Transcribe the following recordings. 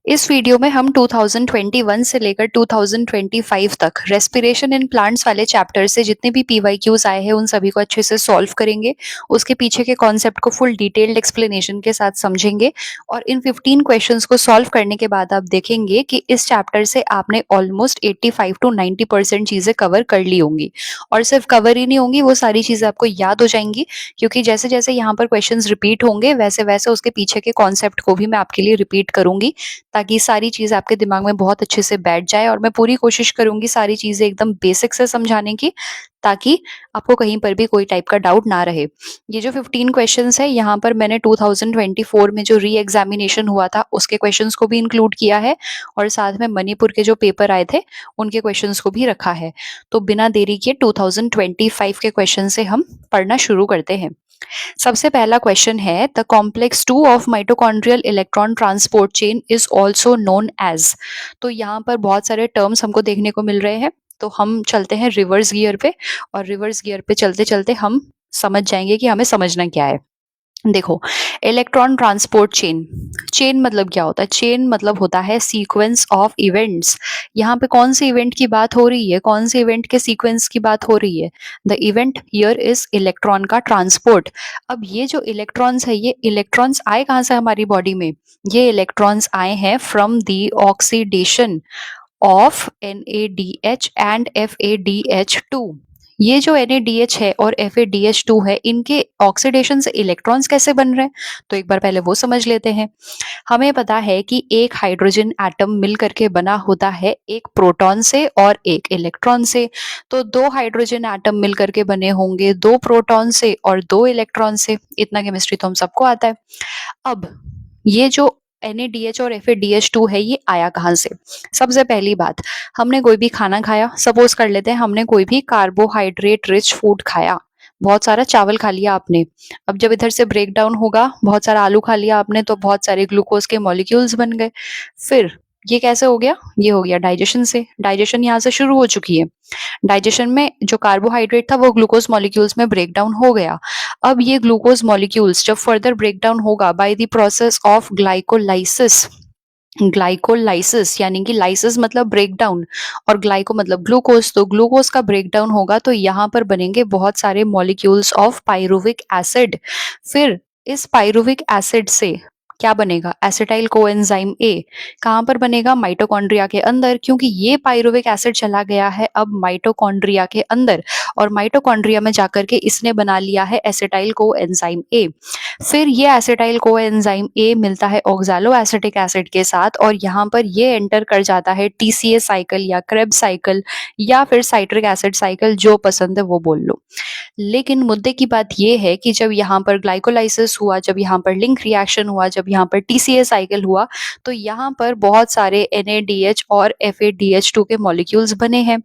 इस वीडियो में हम 2021 से लेकर 2025 तक रेस्पिरेशन इन प्लांट्स वाले चैप्टर से जितने भी पीवाईक्यूज आए हैं उन सभी को अच्छे से सॉल्व करेंगे। उसके पीछे के कॉन्सेप्ट को फुल डिटेल्ड एक्सप्लेनेशन के साथ समझेंगे और इन 15 क्वेश्चंस को सॉल्व करने के बाद आप देखेंगे कि इस चैप्टर से आपने ऑलमोस्ट 85 टू 90% चीजें कवर कर ली होंगी। और सिर्फ कवर ही नहीं होंगी, वो सारी चीजें आपको याद हो जाएंगी, क्योंकि जैसे जैसे यहाँ पर क्वेश्चंस रिपीट होंगे वैसे वैसे उसके पीछे के कॉन्सेप्ट को भी मैं आपके लिए रिपीट करूंगी, ताकि सारी चीज़ आपके दिमाग में बहुत अच्छे से बैठ जाए। और मैं पूरी कोशिश करूँगी सारी चीज़ें एकदम बेसिक से समझाने की, ताकि आपको कहीं पर भी कोई टाइप का डाउट ना रहे। ये जो 15 क्वेश्चंस है यहाँ पर मैंने 2024 में जो री एग्जामिनेशन हुआ था उसके क्वेश्चंस को भी इंक्लूड किया है और साथ में मणिपुर के जो पेपर आए थे उनके क्वेश्चंस को भी रखा है। तो बिना देरी किए 2025 के क्वेश्चन से हम पढ़ना शुरू करते हैं। सबसे पहला क्वेश्चन है, the complex 2 of mitochondrial electron transport chain is also known as. तो यहाँ पर बहुत सारे टर्म्स हमको देखने को मिल रहे हैं, तो हम चलते हैं रिवर्स गियर पे और रिवर्स गियर पे चलते चलते हम समझ जाएंगे कि हमें समझना क्या है। देखो, इलेक्ट्रॉन ट्रांसपोर्ट चेन, चेन मतलब क्या होता है? चेन मतलब होता है सीक्वेंस ऑफ इवेंट्स। यहाँ पे कौन से इवेंट की बात हो रही है, कौन से इवेंट के सीक्वेंस की बात हो रही है? The event here is electron का ट्रांसपोर्ट। अब ये जो इलेक्ट्रॉन्स है, ये इलेक्ट्रॉन्स आए कहाँ से हमारी बॉडी में? ये इलेक्ट्रॉन्स आए हैं from the oxidation of NADH and FADH2। ये जो NADH है और FADH2 है, इनके ऑक्सीडेशन से इलेक्ट्रॉन्स कैसे बन रहे हैं? तो एक बार पहले वो समझ लेते हैं। हमें पता है कि एक हाइड्रोजन एटम मिल करके बना होता है एक प्रोटॉन से और एक इलेक्ट्रॉन से। तो दो हाइड्रोजन एटम मिल करके बने होंगे दो प्रोटॉन से और दो इलेक्ट्रॉन से। इतना केमिस्ट्री तो हम सबको आता है। अब ये जो NADH और FADH2 है, ये आया कहाँ से? सबसे पहली बात, हमने कोई भी खाना खाया, सपोज कर लेते हैं हमने कोई भी कार्बोहाइड्रेट रिच फूड खाया, बहुत सारा चावल खा लिया आपने। अब जब इधर से ब्रेक डाउन होगा, बहुत सारा आलू खा लिया आपने तो बहुत सारे ग्लूकोज के मॉलिक्यूल्स बन गए। फिर ये कैसे हो गया? ये हो गया डाइजेशन से। डाइजेशन यहाँ से शुरू हो चुकी है। डाइजेशन में जो कार्बोहाइड्रेट था वो ग्लूकोज मॉलिक्यूल्स में ब्रेक डाउन हो गया। अब ये ग्लूकोज मॉलिक्यूल्स जब फर्दर ब्रेक डाउन होगा by the process of glycolysis, glycolysis यानी कि लाइसिस मतलब ब्रेक डाउन और ग्लाइको मतलब ग्लूकोज, तो ग्लूकोज का ब्रेक डाउन होगा तो यहाँ पर बनेंगे बहुत सारे मॉलिक्यूल्स ऑफ पाइरुविक एसिड। फिर इस पाइरुविक एसिड से क्या बनेगा? Acetyl coenzyme A. कहाँ पर बनेगा? माइटोकॉन्ड्रिया के अंदर, क्योंकि ये पाइरुविक एसिड चला गया है अब माइटोकॉन्ड्रिया के अंदर और माइटोकॉन्ड्रिया में जाकर के इसने बना लिया है एसिटाइल कोएंजाइम ए। फिर ये एसिटाइल कोएंजाइम ए मिलता है ऑक्सैलो एसिटिक एसिड के साथ और यहाँ पर ये एंटर कर जाता है TCA साइकिल या क्रेब्स साइकिल या फिर साइट्रिक एसिड साइकिल, जो पसंद है वो बोल लो। लेकिन मुद्दे की बात ये है कि जब यहाँ पर ग्लाइकोलाइसिस हुआ, जब यहाँ पर लिंक रिएक्शन हुआ, जब यहाँ पर TCA साइकिल हुआ, तो यहाँ पर बहुत सारे NADH और FADH2 के मॉलिक्यूल्स बने हैं।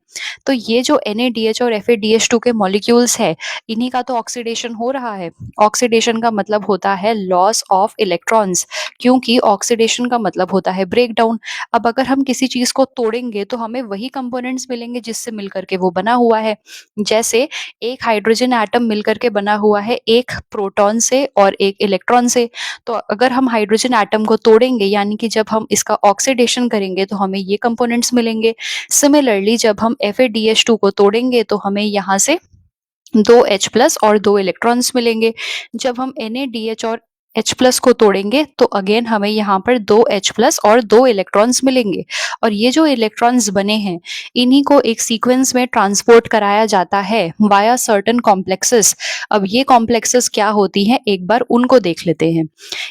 तो ये जो NADH और FADH2 के मॉलिक्यूल्स है, इन्हीं का तो ऑक्सीडेशन हो रहा है। ऑक्सीडेशन का मतलब होता है लॉस ऑफ इलेक्ट्रॉन्स, क्योंकि ऑक्सीडेशन का मतलब होता है ब्रेक डाउन। अब अगर हम किसी चीज को तोड़ेंगे तो हमें वही कंपोनेंट्स मिलेंगे जिससे मिलकर के वो बना हुआ है। जैसे एक हाइड्रोजन एटम मिलकर के बना हुआ है एक प्रोटॉन से और एक इलेक्ट्रॉन से, तो अगर हम हाइड्रोजन एटम को तोड़ेंगे यानी कि जब हम इसका ऑक्सीडेशन करेंगे तो हमें ये कंपोनेंट्स मिलेंगे। सिमिलरली जब हम FADH2 को तोड़ेंगे तो हमें यहाँ से 2H+ और 2 इलेक्ट्रॉन्स मिलेंगे। जब हम NADH और H+ को तोड़ेंगे तो अगेन हमें यहाँ पर 2H+ और 2 इलेक्ट्रॉन्स मिलेंगे। और ये जो इलेक्ट्रॉन्स बने हैं, इन्हीं को एक सीक्वेंस में ट्रांसपोर्ट कराया जाता है वाया सर्टेन कॉम्प्लेक्सेस। अब ये कॉम्प्लेक्सेस क्या होती हैं, एक बार उनको देख लेते हैं।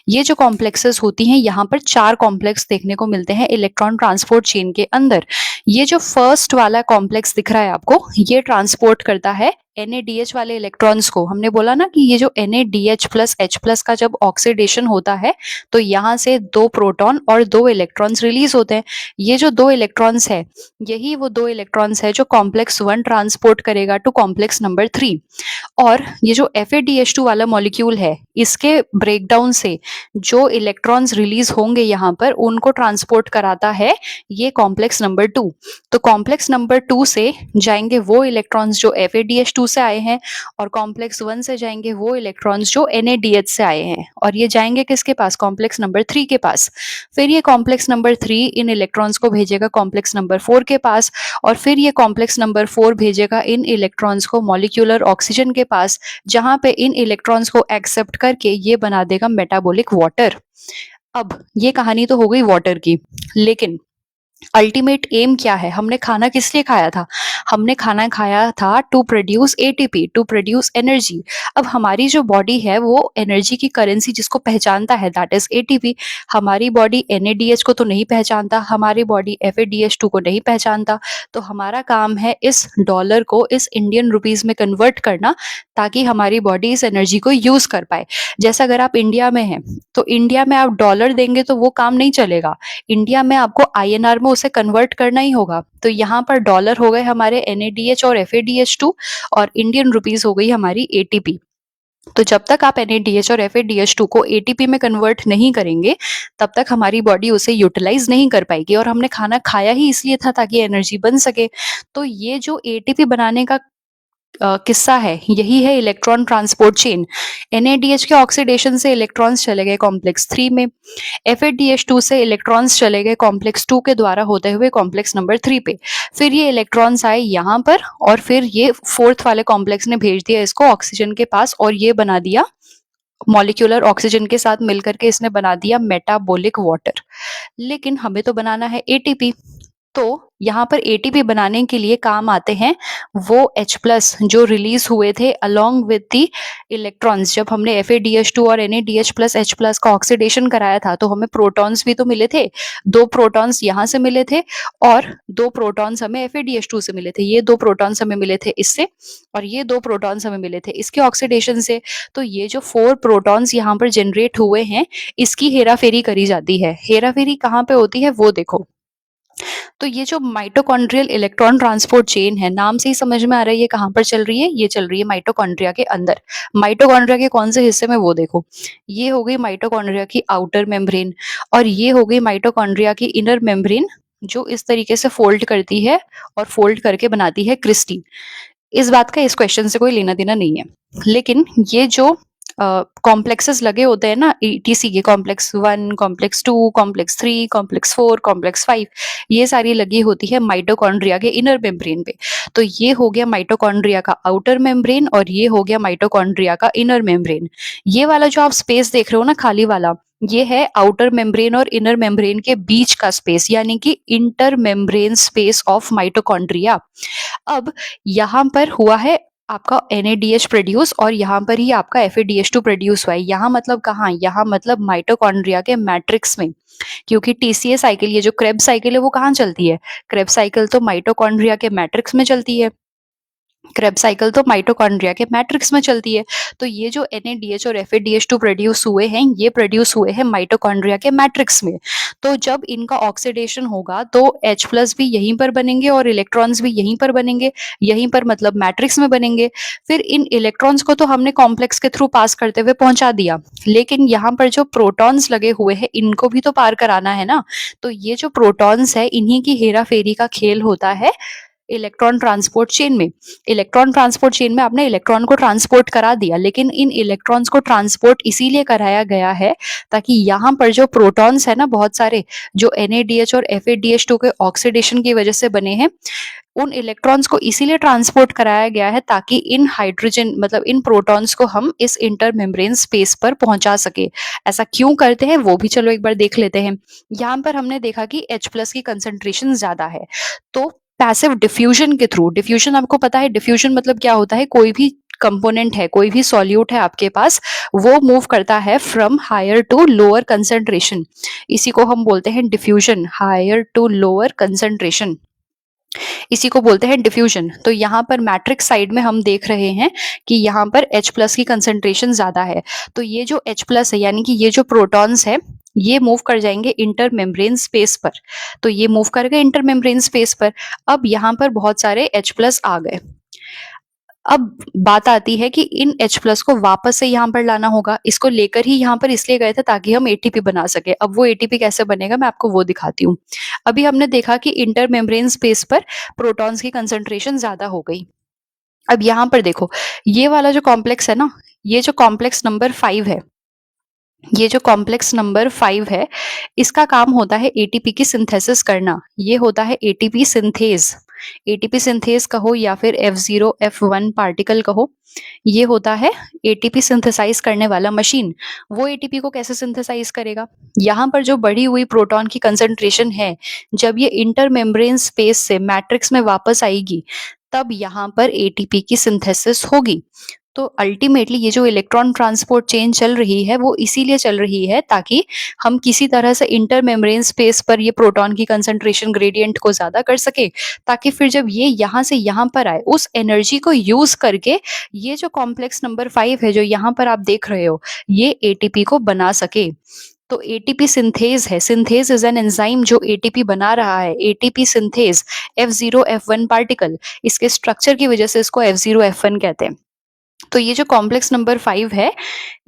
ये जो कॉम्प्लेक्सेस होती हैं, यहाँ पर 4 कॉम्प्लेक्स देखने को मिलते हैं इलेक्ट्रॉन ट्रांसपोर्ट चेन के अंदर। ये जो फर्स्ट वाला कॉम्प्लेक्स दिख रहा है आपको, ये ट्रांसपोर्ट करता है NADH वाले इलेक्ट्रॉन्स को। हमने बोला ना कि ये जो NADH+ H+ का जब ऑक्सीडेशन होता है तो यहाँ से 2 प्रोटॉन और 2 इलेक्ट्रॉन्स रिलीज होते हैं। ये जो 2 इलेक्ट्रॉन्स है, यही वो 2 इलेक्ट्रॉन्स है जो कॉम्प्लेक्स 1 ट्रांसपोर्ट करेगा टू कॉम्प्लेक्स नंबर 3। और ये जो FADH2 वाला मॉलिक्यूल है, इसके ब्रेकडाउन से जो इलेक्ट्रॉन्स रिलीज होंगे यहाँ पर, उनको ट्रांसपोर्ट कराता है ये कॉम्प्लेक्स नंबर 2। तो कॉम्प्लेक्स नंबर 2 से जाएंगे वो इलेक्ट्रॉन्स जो FADH2 टू से आए हैं, और कॉम्प्लेक्स 1 से जाएंगे वो इलेक्ट्रॉन्स जो NaDH से आए हैं, और ये जाएंगे किसके पास, कॉम्प्लेक्स नंबर 3 के पास। फिर ये कॉम्प्लेक्स नंबर 3 इन इलेक्ट्रॉन्स को भेजेगा कॉम्प्लेक्स नंबर 4 के पास, और फिर ये कॉम्प्लेक्स नंबर 4 भेजेगा इन इलेक्ट्रॉन्स को मॉलिक्यूलर ऑक्सीजन के पास, जहां पे इन इलेक्ट्रॉन्स को एक्सेप्ट करके ये बना देगा मेटाबॉलिक वाटर। अब ये कहानी तो हो गई वाटर की, लेकिन अल्टीमेट एम क्या है, हमने खाना किस लिए खाया था, हमने खाना खाया था to produce ATP, to produce energy. अब हमारी जो बॉडी है वो एनर्जी की करेंसी जिसको पहचानता है दैट इज एटीपी। हमारी बॉडी NaDH को तो नहीं पहचानता, हमारी बॉडी FADH2 को नहीं पहचानता, तो हमारा काम है इस डॉलर को इस इंडियन रुपीज में कन्वर्ट करना, ताकि हमारी बॉडी इस एनर्जी को यूज कर पाए। जैसा अगर आप इंडिया में हैं तो इंडिया में आप डॉलर देंगे तो वो काम नहीं चलेगा, इंडिया में आपको INR में उसे कन्वर्ट करना ही होगा। तो यहाँ पर डॉलर हो गए हमारे NaDH और FADH2, और इंडियन रुपीस हो गई हमारी ATP। तो जब तक आप NaDH और FADH2 को ATP में कन्वर्ट नहीं करेंगे, तब तक हमारी बॉडी उसे यूटिलाइज नहीं कर पाएगी, और हमने खाना खाया ही इसलिए था ताकि एनर्जी बन सके। तो ये जो ATP बनाने का किस्सा है, यही है इलेक्ट्रॉन ट्रांसपोर्ट चेन। NaDH के ऑक्सीडेशन से इलेक्ट्रॉन्स चले गए कॉम्प्लेक्स 3 में, FADH2 से इलेक्ट्रॉन्स चले गए कॉम्प्लेक्स 2 के द्वारा होते हुए कॉम्प्लेक्स नंबर 3 पे। फिर ये इलेक्ट्रॉन्स आए यहाँ पर, और फिर ये फोर्थ वाले कॉम्प्लेक्स ने भेज दिया इसको ऑक्सीजन के पास, और ये बना दिया मॉलिक्यूलर ऑक्सीजन के साथ मिलकर के इसने बना दिया मेटाबॉलिक वाटर। लेकिन हमें तो बनाना है ATP, तो यहाँ पर ATP बनाने के लिए काम आते हैं वो H+ जो रिलीज हुए थे अलोंग विद दी इलेक्ट्रॉन्स। जब हमने FADH2 और NaDH+ H+ का ऑक्सीडेशन कराया था तो हमें प्रोटॉन्स भी तो मिले थे, 2 प्रोटॉन्स यहाँ से मिले थे और 2 प्रोटॉन्स हमें FADH2 से मिले थे। ये 2 प्रोटॉन्स हमें मिले थे इससे, और ये 2 प्रोटॉन्स हमें मिले थे इसके ऑक्सीडेशन से। तो ये जो 4 प्रोटॉन्स यहाँ पर जनरेट हुए हैं, इसकी हेराफेरी करी जाती है। हेराफेरी कहाँ पे होती है वो देखो। तो ये जो माइटोकॉन्ड्रियल इलेक्ट्रॉन ट्रांसपोर्ट चेन है, नाम से ही समझ में आ रहा है ये कहाँ पर चल रही है, ये चल रही है माइटोकॉन्ड्रिया के अंदर। माइटोकॉन्ड्रिया के कौन से हिस्से में वो देखो, ये हो गई माइटोकॉन्ड्रिया की आउटर मेम्ब्रेन, और ये हो गई माइटोकॉन्ड्रिया की इनर मेम्ब्रेन, जो इस तरीके से फोल्ड करती है और फोल्ड करके बनाती है क्रिस्टी। इस बात का इस क्वेश्चन से कोई लेना देना नहीं है, लेकिन ये जो कॉम्प्लेक्सेस लगे होते हैं ना ETC के, complex 1, complex 2, complex 3, complex 4, complex 5, ये सारी लगी होती है माइटोकॉन्ड्रिया के इनर मेम्ब्रेन पे। तो ये हो गया माइटोकॉन्ड्रिया का आउटर मेम्ब्रेन, और ये हो गया माइटोकॉन्ड्रिया का इनर मेम्ब्रेन। ये वाला जो आप स्पेस देख रहे हो ना खाली वाला, ये है आउटर मेम्ब्रेन और इनर मेम्ब्रेन के बीच का स्पेस, यानी कि inter membrane space of mitochondria. अब यहाँ पर हुआ है आपका NaDH प्रोड्यूस, और यहाँ पर ही आपका FADH2 प्रोड्यूस हुआ है। यहाँ मतलब कहाँ, यहाँ मतलब माइटोकॉन्ड्रिया के मैट्रिक्स में, क्योंकि TCA साइकिल, ये जो क्रेब्स साइकिल है वो कहाँ चलती है, क्रेब्स साइकिल तो माइटोकॉन्ड्रिया के मैट्रिक्स में चलती है। क्रेब्स साइकिल तो माइटोकॉन्ड्रिया के मैट्रिक्स में चलती है। तो ये जो NaDH और FADH2 प्रोड्यूस हुए हैं, ये प्रोड्यूस हुए हैं माइटोकॉन्ड्रिया के मैट्रिक्स में। तो जब इनका ऑक्सीडेशन होगा तो H+ भी यहीं पर बनेंगे और इलेक्ट्रॉन्स भी यहीं पर बनेंगे, यहीं पर मतलब मैट्रिक्स में बनेंगे। फिर इन इलेक्ट्रॉन्स को तो हमने कॉम्प्लेक्स के थ्रू पास करते हुए पहुंचा दिया, लेकिन यहाँ पर जो प्रोटॉन्स लगे हुए हैं इनको भी तो पार कराना है ना। तो ये जो प्रोटॉन्स है, इन्हीं की हेरा फेरी का खेल होता है इलेक्ट्रॉन ट्रांसपोर्ट चेन में। इलेक्ट्रॉन ट्रांसपोर्ट चेन में आपने इलेक्ट्रॉन को ट्रांसपोर्ट करा दिया, लेकिन इन इलेक्ट्रॉन्स को ट्रांसपोर्ट इसीलिए कराया गया है ताकि यहाँ पर जो प्रोटॉन्स है ना बहुत सारे, जो NaDH और FADH2 के ऑक्सीडेशन की वजह से बने हैं, उन इलेक्ट्रॉन्स को इसीलिए ट्रांसपोर्ट कराया गया है ताकि इन हाइड्रोजन मतलब इन प्रोटॉन्स को हम इस इंटर मेम्ब्रेन स्पेस पर पहुंचा सके। ऐसा क्यों करते हैं वो भी चलो एक बार देख लेते हैं। यहाँ पर हमने देखा कि H+ की कंसंट्रेशन ज्यादा है, तो पैसिव डिफ्यूजन के थ्रू, डिफ्यूजन आपको पता है डिफ्यूजन मतलब क्या होता है, कोई भी कंपोनेंट है, कोई भी सॉल्यूट है आपके पास, वो मूव करता है from higher to lower concentration, इसी को हम बोलते हैं diffusion, higher to lower concentration, इसी को बोलते हैं डिफ्यूजन। तो यहाँ पर मैट्रिक्स साइड में हम देख रहे हैं कि यहाँ पर H+ की कंसंट्रेशन ज्यादा है, तो ये जो H+ है यानी कि ये जो प्रोटॉन्स है ये मूव कर जाएंगे इंटर मेम्ब्रेन स्पेस पर। तो ये मूव कर गए इंटर मेम्ब्रेन स्पेस पर। अब यहाँ पर बहुत सारे H+ आ गए। अब बात आती है कि इन H+ को वापस से यहाँ पर लाना होगा, इसको लेकर ही यहाँ पर इसलिए गए थे ताकि हम ATP बना सके। अब वो ATP कैसे बनेगा मैं आपको वो दिखाती हूँ। अभी हमने देखा कि इंटर मेम्ब्रेन स्पेस पर प्रोटॉन्स की कंसंट्रेशन ज्यादा हो गई, अब यहाँ पर देखो, ये वाला जो कॉम्प्लेक्स है ना, ये जो कॉम्प्लेक्स नंबर 5 है, ये जो कॉम्प्लेक्स नंबर 5 है, इसका काम होता है एटीपी की सिंथेसिस करना। ये होता है एटीपी सिंथेज। एटीपी सिंथेज कहो या फिर F0 F1 पार्टिकल कहो, ये होता है एटीपी सिंथेसाइज करने वाला मशीन। वो एटीपी को कैसे सिंथेसाइज करेगा? यहाँ पर जो बढ़ी हुई प्रोटॉन की कंसंट्रेशन है, जब ये इंटर मेम्ब्रेन स्पेस से मैट्रिक्स में वापस आएगी, तब यहाँ पर एटीपी की सिंथेसिस होगी। तो अल्टीमेटली ये जो इलेक्ट्रॉन ट्रांसपोर्ट चेन चल रही है, वो इसीलिए चल रही है ताकि हम किसी तरह से इंटर मेम्ब्रेन स्पेस पर ये प्रोटॉन की कंसंट्रेशन ग्रेडियंट को ज्यादा कर सके, ताकि फिर जब ये यहाँ से यहाँ पर आए, उस एनर्जी को यूज करके ये जो कॉम्प्लेक्स नंबर 5 है जो यहाँ पर आप देख रहे हो, ये एटीपी को बना सके। तो एटीपी सिंथेज है। सिंथेज इज एन एंजाइम जो एटीपी बना रहा है। ATP synthase F0 F1 particle, इसके स्ट्रक्चर की वजह से इसको F0 F1 कहते हैं। तो ये जो कॉम्प्लेक्स नंबर 5 है,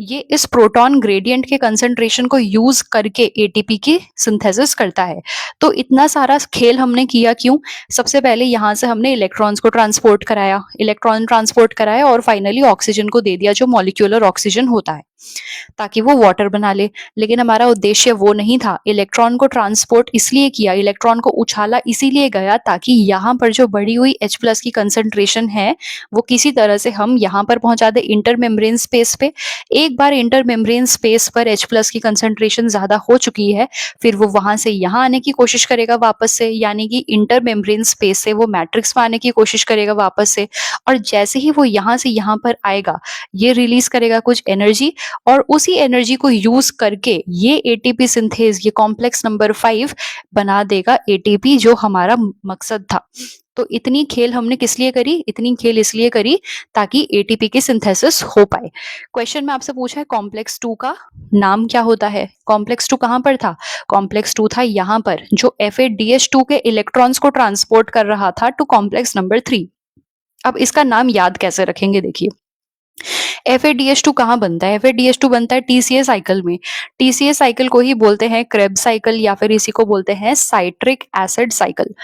ये इस प्रोटॉन ग्रेडियंट के कंसंट्रेशन को यूज करके एटीपी की सिंथेसिस करता है। तो इतना सारा खेल हमने किया क्यों? सबसे पहले यहाँ से हमने इलेक्ट्रॉन्स को ट्रांसपोर्ट कराया, इलेक्ट्रॉन ट्रांसपोर्ट कराया और फाइनली ऑक्सीजन को दे दिया जो मॉलिक्यूलर ऑक्सीजन होता है, ताकि वो वाटर बना ले। लेकिन हमारा उद्देश्य वो नहीं था। इलेक्ट्रॉन को ट्रांसपोर्ट इसलिए किया, इलेक्ट्रॉन को उछाला इसीलिए गया ताकि यहाँ पर जो बढ़ी हुई H+ की कंसंट्रेशन है, वो किसी तरह से हम यहाँ पर पहुंचा दे इंटर मेम्ब्रेन स्पेस पे। एक बार इंटर मेम्ब्रेन स्पेस पर H+ की कंसंट्रेशन ज्यादा हो चुकी है, फिर वो वहां से यहाँ आने की कोशिश करेगा वापस से, यानी कि इंटर मेम्ब्रेन स्पेस से वो मैट्रिक्स में आने की कोशिश करेगा वापस से। और जैसे ही वो यहाँ से यहाँ पर आएगा, ये रिलीज करेगा कुछ एनर्जी, और उसी एनर्जी को यूज करके ये एटीपी सिंथेज, ये कॉम्प्लेक्स नंबर 5 बना देगा एटीपी, जो हमारा मकसद था। तो इतनी खेल हमने किस लिए करी? इतनी खेल इसलिए करी ताकि एटीपी की सिंथेसिस हो पाए। क्वेश्चन में आपसे पूछा है कॉम्प्लेक्स 2 का नाम क्या होता है? कॉम्प्लेक्स 2 कहां पर था? कॉम्प्लेक्स 2 था यहाँ पर, जो Fa-DH2 के इलेक्ट्रॉन्स को ट्रांसपोर्ट कर रहा था टू कॉम्प्लेक्स नंबर 3। अब इसका नाम याद कैसे रखेंगे? देखिए, FADH2 कहाँ बनता है? FADH2 बनता है TCA साइकिल में। TCA साइकिल को ही बोलते हैं क्रेब्स साइकिल, या फिर इसी को बोलते हैं साइट्रिक एसिड साइकिल।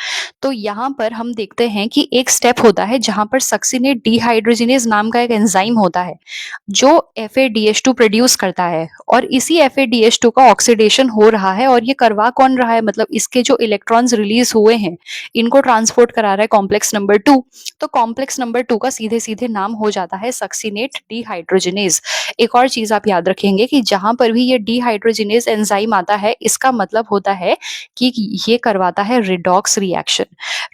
तो यहाँ पर हम देखते हैं कि एक स्टेप होता है जहां पर सक्सिनेट डिहाइड्रोजिनेज नाम का एक एंजाइम होता है जो FADH2 प्रोड्यूस करता है, और इसी FADH2 का ऑक्सीडेशन हो रहा है। और ये करवा कौन रहा है? मतलब इसके जो इलेक्ट्रॉन्स रिलीज हुए हैं, इनको ट्रांसपोर्ट करा रहा है कॉम्प्लेक्स नंबर 2। तो कॉम्प्लेक्स नंबर 2 का सीधे सीधे नाम हो जाता है सक्सिनेट डिहाइड्रोजिनेज। एक और चीज आप याद रखेंगे कि जहां पर भी ये डिहाइड्रोजिनेज एंजाइम आता है, इसका मतलब होता है कि ये करवाता है रिडॉक्स रिएक्शन।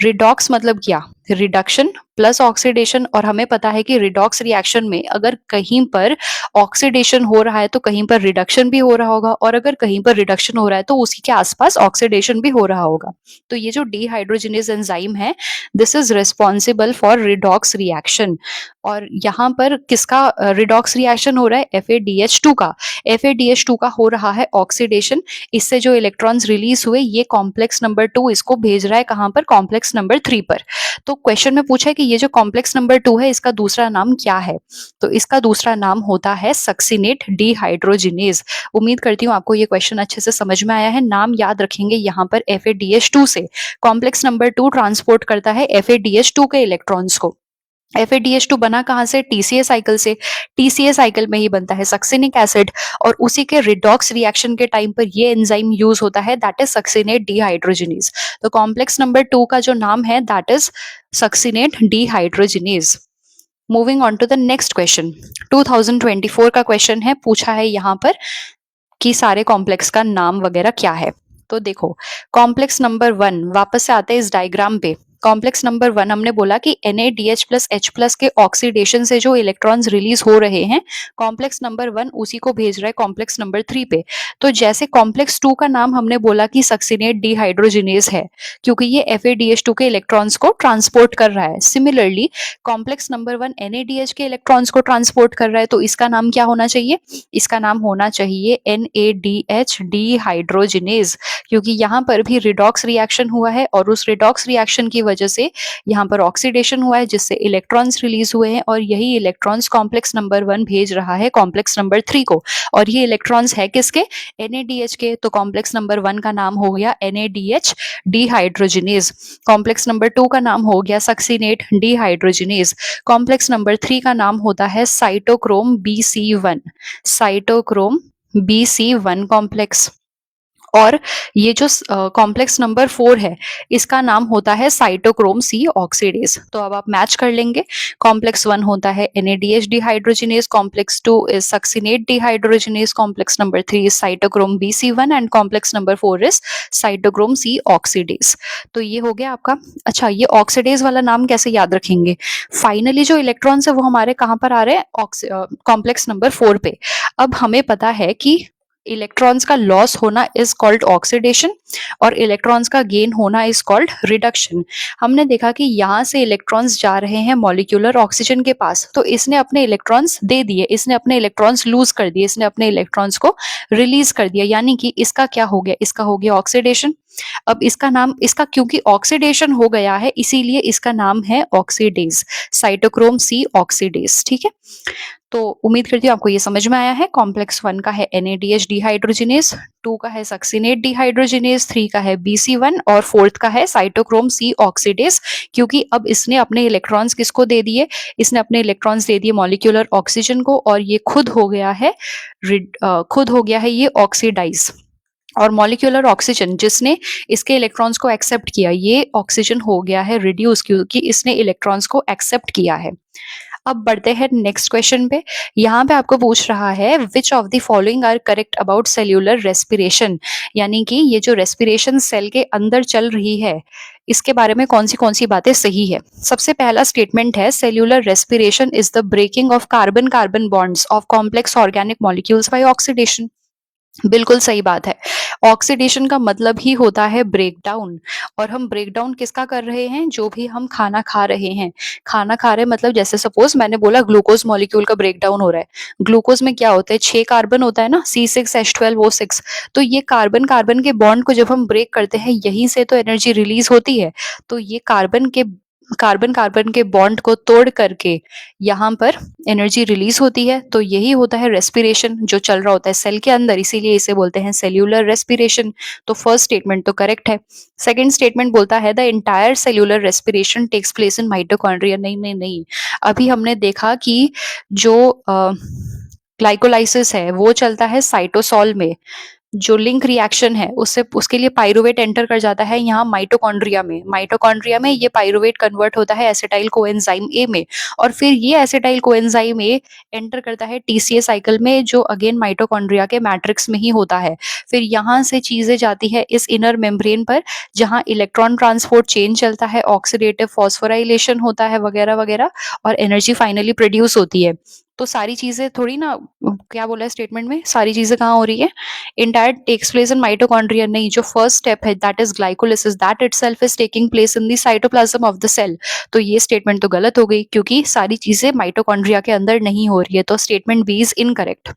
रिडॉक्स मतलब क्या? Reduction plus oxidation. और हमें पता है कि रिडॉक्स रिएक्शन में अगर कहीं पर ऑक्सीडेशन हो रहा है तो कहीं पर रिडक्शन भी हो रहा होगा, और अगर कहीं पर रिडक्शन हो रहा है तो उसी के आसपास ऑक्सीडेशन भी हो रहा होगा। तो ये जो डिहाइड्रोजिनेज एंजाइम है, this is responsible for redox reaction. और यहाँ पर किसका रिडॉक्स रिएक्शन हो रहा है? FADH2 का। FADH2 का हो रहा है ऑक्सीडेशन। इससे जो इलेक्ट्रॉन्स रिलीज हुए, ये कॉम्प्लेक्स नंबर 2 इसको भेज रहा है कहां पर? कॉम्प्लेक्स नंबर 3 पर। तो क्वेश्चन में पूछा है कि ये जो कॉम्प्लेक्स नंबर 2 है, इसका दूसरा नाम क्या है? तो इसका दूसरा नाम होता है सक्सिनेट डिहाइड्रोजिनेज। उम्मीद करती हूँ आपको ये क्वेश्चन अच्छे से समझ में आया है। नाम याद रखेंगे यहाँ पर FADH2 से। कॉम्प्लेक्स नंबर 2 ट्रांसपोर्ट करता है FADH2 के इलेक्ट्रॉन्स को। FADH2 बना कहां से? TCA साइकिल से। TCA साइकिल में ही बनता है सक्सिनिक एसिड, और उसी के रिडॉक्स रिएक्शन के टाइम पर ये एंजाइम यूज होता है, दैट इज सक्सिनेट डिहाइड्रोजिनेज। तो कॉम्प्लेक्स नंबर 2 का जो नाम है, that is succinate dehydrogenase. Moving on to the next question. 2024 का क्वेश्चन है, पूछा है यहाँ पर कि सारे कॉम्प्लेक्स का नाम वगैरह क्या है। तो देखो, कॉम्प्लेक्स नंबर 1, वापस से आते हैं इस डायग्राम पे। कॉम्प्लेक्स नंबर 1 हमने बोला कि NADH+H+ के ऑक्सीडेशन से जो इलेक्ट्रॉन्स रिलीज हो रहे हैं, कॉम्प्लेक्स नंबर 1 उसी को भेज रहा है कॉम्प्लेक्स नंबर 3 पे। तो जैसे कॉम्प्लेक्स 2 का नाम हमने बोला कि सक्सिनेट डिहाइड्रोजिनेज है, क्योंकि ये FADH2 के इलेक्ट्रॉन्स को ट्रांसपोर्ट कर रहा है। सिमिलरली कॉम्प्लेक्स नंबर 1 NADH के इलेक्ट्रॉन्स को ट्रांसपोर्ट कर रहा है, तो इसका नाम क्या होना चाहिए? इसका नाम होना चाहिए NADH डिहाइड्रोजिनेज, क्योंकि यहाँ पर भी रिडॉक्स रिएक्शन हुआ है, और उस रिडॉक्स रिएक्शन की वजह से यहाँ पर ऑक्सीडेशन हुआ है, जिससे इलेक्ट्रॉन्स रिलीज हुए हैं और यही इलेक्ट्रॉन्स कॉम्प्लेक्स नंबर 1 भेज रहा है कॉम्प्लेक्स नंबर 3 को। और ये इलेक्ट्रॉन्स है किसके? NADH के। तो कॉम्प्लेक्स नंबर 1 का नाम हो गया NADH डिहाइड्रोजिनेज। कॉम्प्लेक्स नंबर 2 का नाम हो गया सक्सिनेट डिहाइड्रोजिनेज। कॉम्प्लेक्स नंबर 3 का नाम होता है cytochrome BC1। Cytochrome BC1 complex. और ये जो कॉम्प्लेक्स नंबर 4 है, इसका नाम होता है साइटोक्रोम C ऑक्सीडेज। तो अब आप मैच कर लेंगे। कॉम्प्लेक्स 1 होता है NADH dehydrogenase, complex 2 is succinate dehydrogenase, complex number 3 is cytochrome BC1 and complex number 4 is cytochrome C oxidase. तो ये हो गया आपका। अच्छा, ये ऑक्सीडेज वाला नाम कैसे याद रखेंगे? फाइनली जो इलेक्ट्रॉन्स है वो हमारे कहाँ पर आ रहे हैं? कॉम्प्लेक्स नंबर 4 पे। अब हमें पता है कि इलेक्ट्रॉन्स का लॉस होना इज कॉल्ड ऑक्सीडेशन और इलेक्ट्रॉन्स का गेन होना इज कॉल्ड रिडक्शन। हमने देखा कि यहाँ से इलेक्ट्रॉन्स जा रहे हैं मॉलिक्यूलर ऑक्सीजन के पास, तो इसने अपने इलेक्ट्रॉन्स दे दिए, इसने अपने इलेक्ट्रॉन्स लूज कर दिए, इसने अपने इलेक्ट्रॉन्स को रिलीज कर दिया, यानी कि इसका क्या हो गया? इसका हो गया ऑक्सीडेशन। अब इसका नाम, इसका क्योंकि ऑक्सीडेशन हो गया है इसीलिए इसका नाम है ऑक्सीडेज, साइटोक्रोम C ऑक्सीडेज। ठीक है, तो उम्मीद करती हूँ आपको ये समझ में आया है। कॉम्प्लेक्स 1 का है NADH डिहाइड्रोजिनेज, 2 का है सक्सिनेट डिहाइड्रोजिनेज, 3 का है BC1 और 4th का है साइटोक्रोम C ऑक्सीडेज। क्योंकि अब इसने अपने इलेक्ट्रॉन्स किसको दे दिए? इसने अपने इलेक्ट्रॉन्स दे दिए मॉलिक्यूलर ऑक्सीजन को और ये खुद हो गया है ये ऑक्सीडाइज। और मॉलिक्यूलर ऑक्सीजन जिसने इसके इलेक्ट्रॉन्स को एक्सेप्ट किया, ये ऑक्सीजन हो गया है रिड्यूस क्योंकि इसने इलेक्ट्रॉन्स को एक्सेप्ट किया है। अब बढ़ते हैं नेक्स्ट क्वेश्चन पे। यहाँ पे आपको पूछ रहा है which of the following are correct about cellular respiration, यानी कि ये जो रेस्पिरेशन सेल के अंदर चल रही है इसके बारे में कौन सी बातें सही है। सबसे पहला स्टेटमेंट है cellular respiration is the breaking of carbon carbon bonds of complex organic molecules by oxidation. बिल्कुल सही बात है। ऑक्सीडेशन का मतलब ही होता है ब्रेकडाउन। और हम ब्रेकडाउन किसका कर रहे हैं? जो भी हम खाना खा रहे हैं। खाना खा रहे हैं मतलब जैसे सपोज मैंने बोला ग्लूकोज मॉलिक्यूल का ब्रेकडाउन हो रहा है। ग्लूकोज में क्या होता है? 6 कार्बन होता है ना, C6H12O6। तो ये कार्बन कार्बन के बॉन्ड को जब हम ब्रेक करते हैं यहीं से तो एनर्जी रिलीज होती है। तो ये कार्बन कार्बन के बॉन्ड को तोड़ करके यहाँ पर एनर्जी रिलीज होती है। तो यही होता है रेस्पिरेशन जो चल रहा होता है सेल के अंदर, इसीलिए इसे बोलते हैं सेल्यूलर रेस्पिरेशन। तो फर्स्ट स्टेटमेंट तो करेक्ट है। सेकंड स्टेटमेंट बोलता है the entire cellular respiration takes place in mitochondria. नहीं नहीं नहीं, अभी हमने देखा कि जो ग्लाइकोलाइसिस है वो चलता है साइटोसॉल में। जो लिंक रिएक्शन है उससे उसके लिए पाइरुवेट एंटर कर जाता है यहाँ माइटोकॉन्ड्रिया में। माइटोकॉन्ड्रिया में ये पाइरुवेट कन्वर्ट होता है एसिटाइल कोएंजाइम ए में और फिर ये एसिटाइल कोएंजाइम ए एंटर करता है TCA साइकिल में जो अगेन माइटोकॉन्ड्रिया के मैट्रिक्स में ही होता है। फिर यहाँ से चीजें जाती है इस इनर मेम्ब्रेन पर जहाँ इलेक्ट्रॉन ट्रांसपोर्ट चेन चलता है, ऑक्सीडेटिव फॉस्फोराइलेशन होता है वगैरह वगैरह और एनर्जी फाइनली प्रोड्यूस होती है। तो सारी चीजें थोड़ी ना, क्या बोला है स्टेटमेंट में, सारी चीजें कहाँ हो रही है? entire takes place in mitochondria नहीं, जो फर्स्ट स्टेप है that is glycolysis that itself is taking place in the cytoplasm of the cell। तो ये स्टेटमेंट तो गलत हो गई क्योंकि सारी चीजें माइटोकॉन्ड्रिया के अंदर नहीं हो रही है। तो statement B is incorrect.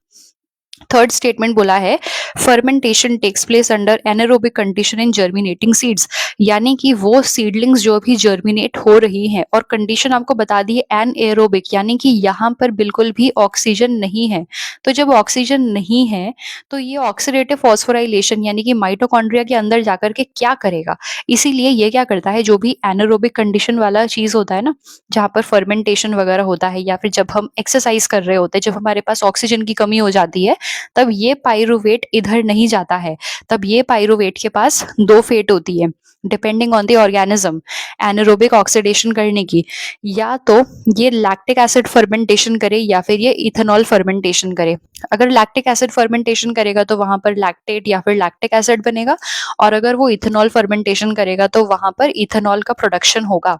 Third statement बोला है fermentation takes place under anaerobic condition in germinating seeds, यानी कि वो सीडलिंग्स जो भी जर्मिनेट हो रही हैं और कंडीशन आपको बता दी है एनएरोबिक, यानी कि यहाँ पर बिल्कुल भी ऑक्सीजन नहीं है। तो जब ऑक्सीजन नहीं है तो ये ऑक्सीडेटिव फॉस्फोराइलेशन यानी कि माइटोकॉन्ड्रिया के अंदर जाकर के क्या करेगा? इसीलिए ये क्या करता है, जो भी एनारोबिक कंडीशन वाला चीज होता है ना, जहाँ पर फर्मेंटेशन वगैरह होता है या फिर जब हम एक्सरसाइज कर रहे होते हैं, जब हमारे पास ऑक्सीजन की कमी हो जाती है, तब ये पाइरुवेट इधर नहीं जाता है। तब ये पाइरुवेट के पास 2 फेट होती है depending on the organism anaerobic oxidation करने की। या तो ये लैक्टिक एसिड फर्मेंटेशन करे या फिर ये इथेनॉल फर्मेंटेशन करे। अगर लैक्टिक एसिड फर्मेंटेशन करेगा तो वहां पर लैक्टेट या फिर लैक्टिक एसिड बनेगा और अगर वो इथेनॉल फर्मेंटेशन करेगा तो वहां पर इथेनॉल का प्रोडक्शन होगा।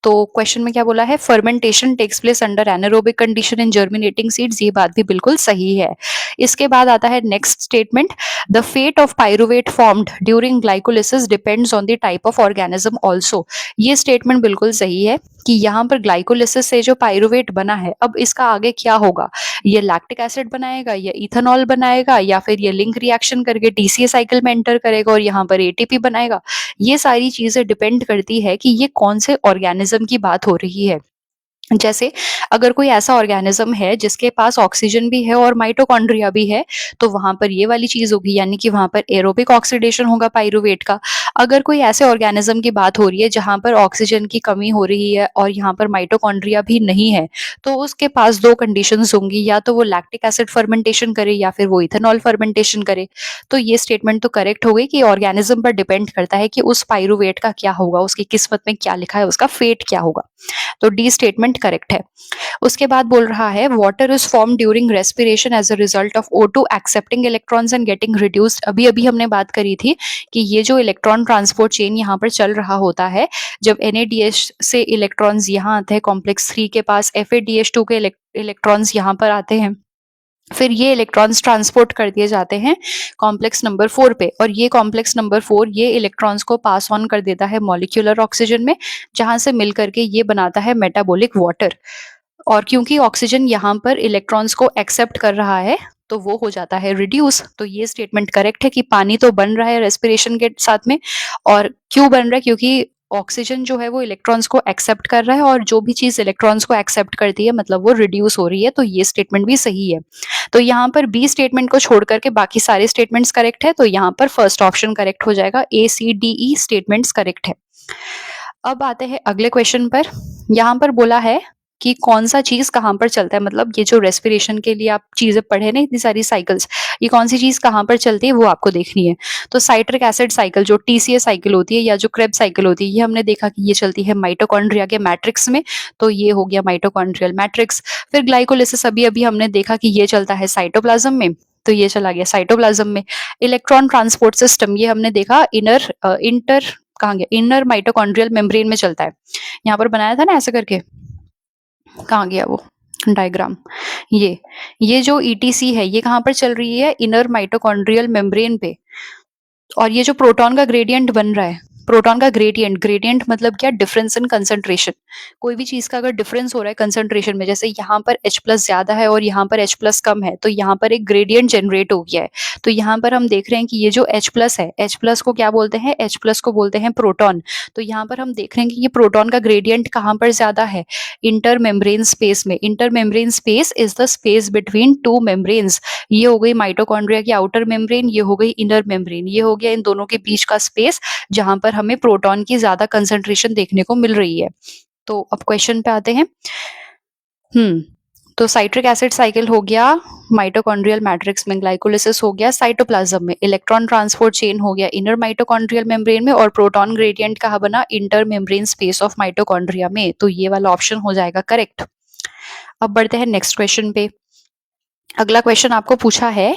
तो क्वेश्चन में क्या बोला है, fermentation takes place under anaerobic condition in germinating seeds, ये बात भी बिल्कुल सही है। इसके बाद आता है next statement, the fate of pyruvate formed during glycolysis depends on the type of organism also. ये स्टेटमेंट बिल्कुल सही है कि यहाँ पर ग्लाइकोलिसिस से जो पाइरुवेट बना है, अब इसका आगे क्या होगा, ये लैक्टिक एसिड बनाएगा या इथेनॉल बनाएगा या फिर ये लिंक रिएक्शन करके टीसीए साइकिल में एंटर करेगा और यहाँ पर एटीपी बनाएगा। ये सारी चीजें डिपेंड करती है कि ये कौन से ऑर्गेनिज्म की बात हो रही है। जैसे अगर कोई ऐसा ऑर्गेनिज्म है जिसके पास ऑक्सीजन भी है और माइटोकॉन्ड्रिया भी है, तो वहां पर ये वाली चीज होगी, यानी कि वहां पर एरोबिक ऑक्सीडेशन होगा पाइरुवेट का। अगर कोई ऐसे ऑर्गेनिज्म की बात हो रही है जहां पर ऑक्सीजन की कमी हो रही है और यहाँ पर माइटोकॉन्ड्रिया भी नहीं है, तो उसके पास दो कंडीशंस होंगी, या तो वो लैक्टिक एसिड फर्मेंटेशन करे या फिर वो इथेनॉल फर्मेंटेशन करे। तो ये स्टेटमेंट तो करेक्ट हो गई कि ऑर्गेनिज्म पर डिपेंड करता है कि उस पाइरुवेट का क्या होगा, उसकी किस्मत में क्या लिखा है, उसका फेट क्या होगा। तो डी स्टेटमेंट करेक्ट है। उसके बाद बोल रहा है, water is form during respiration as a result of O2 accepting electrons and getting reduced. अभी अभी हमने बात करी थी कि ये जो इलेक्ट्रॉन ट्रांसपोर्ट चेन यहाँ पर चल रहा होता है, जब NADH से इलेक्ट्रॉन्स यहाँ आते हैं कॉम्प्लेक्स 3 के पास, FADH2 के इलेक्ट्रॉन्स यहाँ पर आते हैं, फिर ये इलेक्ट्रॉन्स ट्रांसपोर्ट कर दिए जाते हैं कॉम्प्लेक्स नंबर 4 पे, और ये कॉम्प्लेक्स नंबर 4 ये इलेक्ट्रॉन्स को पास ऑन कर देता है मॉलिक्यूलर ऑक्सीजन में, जहां से मिल करके ये बनाता है मेटाबॉलिक वाटर। और क्योंकि ऑक्सीजन यहाँ पर इलेक्ट्रॉन्स को एक्सेप्ट कर रहा है, तो वो हो जाता है रिड्यूस। तो ये स्टेटमेंट करेक्ट है कि पानी तो बन रहा है रेस्पिरेशन के साथ में, और क्यों बन रहा है, क्योंकि ऑक्सीजन जो है वो इलेक्ट्रॉन्स को एक्सेप्ट कर रहा है, और जो भी चीज इलेक्ट्रॉन्स को एक्सेप्ट करती है मतलब वो रिड्यूस हो रही है। तो ये स्टेटमेंट भी सही है। तो यहाँ पर बी स्टेटमेंट को छोड़ करके बाकी सारे स्टेटमेंट्स करेक्ट है, तो यहाँ पर फर्स्ट ऑप्शन करेक्ट हो जाएगा, ACDE स्टेटमेंट्स करेक्ट है। अब आते हैं अगले क्वेश्चन पर। यहाँ पर बोला है कि कौन सा चीज कहाँ पर चलता है, मतलब ये जो रेस्पिरेशन के लिए आप चीजें पढ़े ना, इतनी सारी साइकिल्स, ये कौन सी चीज कहाँ पर चलती है वो आपको देखनी है। तो साइट्रिक एसिड साइकिल जो TCA साइकिल होती है या जो क्रेब साइकिल होती है, ये हमने देखा कि ये चलती है माइटोकॉन्ड्रिया के मैट्रिक्स में, तो ये हो गया माइटोकॉन्ड्रियल मैट्रिक्स। फिर ग्लाइकोलिसिस अभी अभी हमने देखा कि ये चलता है साइटोप्लाज्म में, तो ये चला गया साइटोप्लाज्म में। इलेक्ट्रॉन ट्रांसपोर्ट सिस्टम ये हमने देखा इंटर कहाँ गया, इनर माइटोकॉन्ड्रियल मेम्ब्रेन में चलता है। यहाँ पर बनाया था ना ऐसे करके, कहाँ गया वो डायग्राम, ये जो ETC है ये कहाँ पर चल रही है, इनर माइटोकॉन्ड्रियल मेम्ब्रेन पे। और ये जो प्रोटॉन का ग्रेडियंट बन रहा है, प्रोटॉन का ग्रेडियंट मतलब क्या, डिफरेंस इन कंसंट्रेशन। कोई भी चीज का अगर डिफरेंस हो रहा है कंसंट्रेशन में, जैसे यहाँ पर H+ ज्यादा है और यहाँ पर H+ कम है, तो यहाँ पर एक ग्रेडियंट जनरेट हो गया है। तो यहाँ पर हम देख रहे हैं कि ये जो H+ है, H+ को क्या बोलते हैं, H+ को बोलते हैं प्रोटॉन। तो यहाँ पर हम देख रहे हैं कि ये प्रोटॉन का ग्रेडियंट कहाँ पर ज्यादा है, इंटर मेम्ब्रेन स्पेस में। Inter membrane space is the space between two membranes. ये हो गई माइटोकॉन्ड्रिया की आउटर मेम्ब्रेन, ये हो गई इनर मेम्ब्रेन, ये हो गया इन दोनों के बीच का स्पेस जहां पर हमें प्रोटॉन की ज्यादा कंसंट्रेशन देखने को मिल रही है। तो अब क्वेश्चन पे आते हैं। तो साइट्रिक एसिड साइकिल हो गया माइटोकॉन्ड्रियल मैट्रिक्स में, ग्लाइकोलिसिस हो गया साइटोप्लाज्म में, इलेक्ट्रॉन ट्रांसपोर्ट चेन हो गया इनर माइटोकॉन्ड्रियल मेम्ब्रेन में, और प्रोटॉन ग्रेडियंट कहाँ बना, inter membrane space of mitochondria में। तो ये वाला ऑप्शन हो जाएगा करेक्ट। अब बढ़ते हैं नेक्स्ट क्वेश्चन पे। अगला क्वेश्चन आपको पूछा है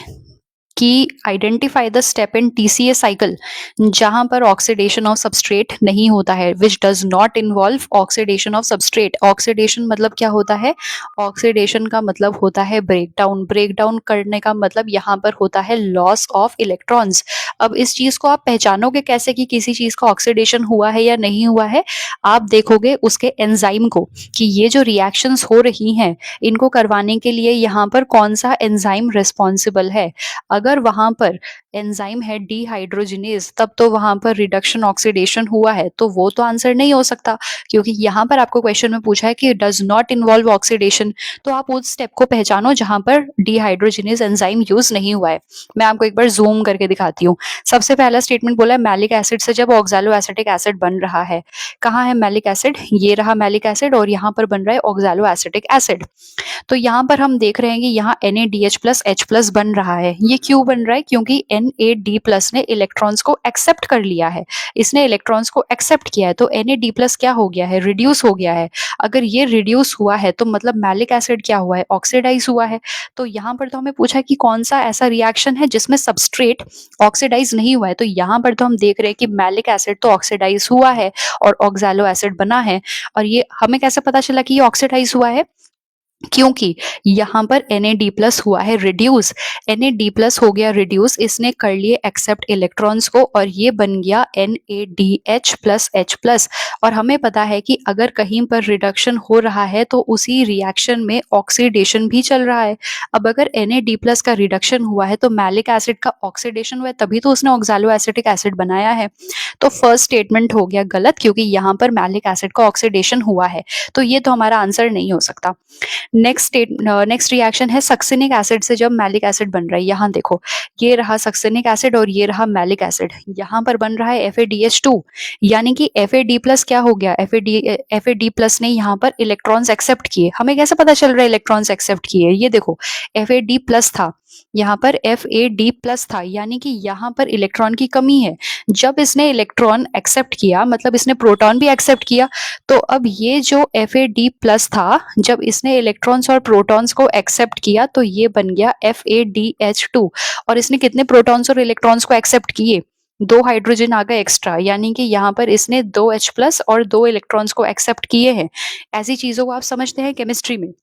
कि identify the step in TCA cycle जहां पर ऑक्सीडेशन ऑफ सबस्ट्रेट नहीं होता है, which does not involve oxidation of substrate. Oxidation मतलब क्या होता है, ऑक्सीडेशन का मतलब होता है ब्रेकडाउन। ब्रेकडाउन करने का मतलब यहाँ पर होता है लॉस ऑफ इलेक्ट्रॉन्स। अब इस चीज को आप पहचानोगे कैसे कि किसी चीज का ऑक्सीडेशन हुआ है या नहीं हुआ है, आप देखोगे उसके एंजाइम को, कि ये जो रिएक्शंस हो रही हैं इनको करवाने के लिए यहाँ पर कौन सा एंजाइम रिस्पॉन्सिबल है। अगर वहां पर एंजाइम है डिहाइड्रोजिनेज, तब तो वहां पर रिडक्शन ऑक्सीडेशन हुआ है, तो वो तो आंसर नहीं हो सकता, क्योंकि यहाँ पर आपको क्वेश्चन में पूछा है कि डज नॉट इन्वॉल्व ऑक्सीडेशन। तो आप उस स्टेप को पहचानो जहां पर डिहाइड्रोजिनेज एंजाइम यूज नहीं हुआ है। मैं आपको एक बार जूम करके दिखाती हूँ। सबसे पहला स्टेटमेंट बोला है मैलिक एसिड से जब ऑक्सैलो एसिटिक एसिड बन रहा है। कहाँ है मैलिक एसिड, ये रहा मैलिक एसिड, और यहाँ पर बन रहा है ऑक्सैलो एसिटिक एसिड। तो यहाँ पर हम देख रहे हैं कि यहाँ NaDH+ H+ बन रहा है। ये क्यों बन रहा है? क्योंकि Na+ ने इलेक्ट्रॉन्स को एक्सेप्ट कर लिया है। इसने इलेक्ट्रॉन्स को एक्सेप्ट किया है, तो Na+ क्या हो गया है? रिड्यूस हो गया है। अगर ये रिड्यूस हुआ है तो मतलब मैलिक एसिड क्या हुआ है? ऑक्सीडाइज हुआ है। तो यहाँ पर तो हमें पूछा कि कौन सा ऐसा रिएक्शन है जिसमें सबस्ट्रेट ऑक्सीडाइज नहीं हुआ है, तो यहाँ पर तो हम देख रहे हैं कि मैलिक एसिड तो ऑक्सीडाइज हुआ है और ऑक्सैलो एसिड बना है। और ये हमें कैसे पता चला कि ये ऑक्सीडाइज हुआ है? क्योंकि यहाँ पर Na+ हुआ है रिड्यूस। Na+ हो गया रिड्यूस, इसने कर लिए एक्सेप्ट इलेक्ट्रॉन्स को और ये बन गया NADH+H+। और हमें पता है कि अगर कहीं पर रिडक्शन हो रहा है तो उसी रिएक्शन में ऑक्सीडेशन भी चल रहा है। अब अगर Na+ का रिडक्शन हुआ है तो मैलिक एसिड का ऑक्सीडेशन हुआ है, तभी तो उसने ऑक्सैलो एसिटिक एसिड बनाया है। तो फर्स्ट स्टेटमेंट हो गया गलत, क्योंकि यहाँ पर मैलिक एसिड का ऑक्सीडेशन हुआ है, तो ये तो हमारा आंसर नहीं हो सकता। नेक्स्ट रिएक्शन है सक्सिनिक एसिड से जब मैलिक एसिड बन रहा है। यहाँ देखो, ये रहा सक्सिनिक एसिड और ये रहा मैलिक एसिड। यहाँ पर बन रहा है FADH2, यानी कि FAD+ क्या हो गया? FAD+ ने यहाँ पर इलेक्ट्रॉन्स एक्सेप्ट किए। हमें कैसे पता चल रहा है इलेक्ट्रॉन्स एक्सेप्ट किए? ये देखो, FAD+ था, यहाँ पर FAD+ था, यानी कि यहाँ पर इलेक्ट्रॉन की कमी है। जब इसने इलेक्ट्रॉन एक्सेप्ट किया, मतलब इसने प्रोटॉन भी एक्सेप्ट किया, तो अब ये जो FAD+ था, जब इसने इलेक्ट्रॉन्स और प्रोटॉन्स को एक्सेप्ट किया तो ये बन गया FADH2। और इसने कितने प्रोटॉन्स और इलेक्ट्रॉन्स को एक्सेप्ट किए? 2 हाइड्रोजन आ गए एक्स्ट्रा, यानी कि यहाँ पर इसने 2 H+ और 2 इलेक्ट्रॉन्स को एक्सेप्ट किए हैं। ऐसी चीजों को आप समझते हैं केमिस्ट्री में।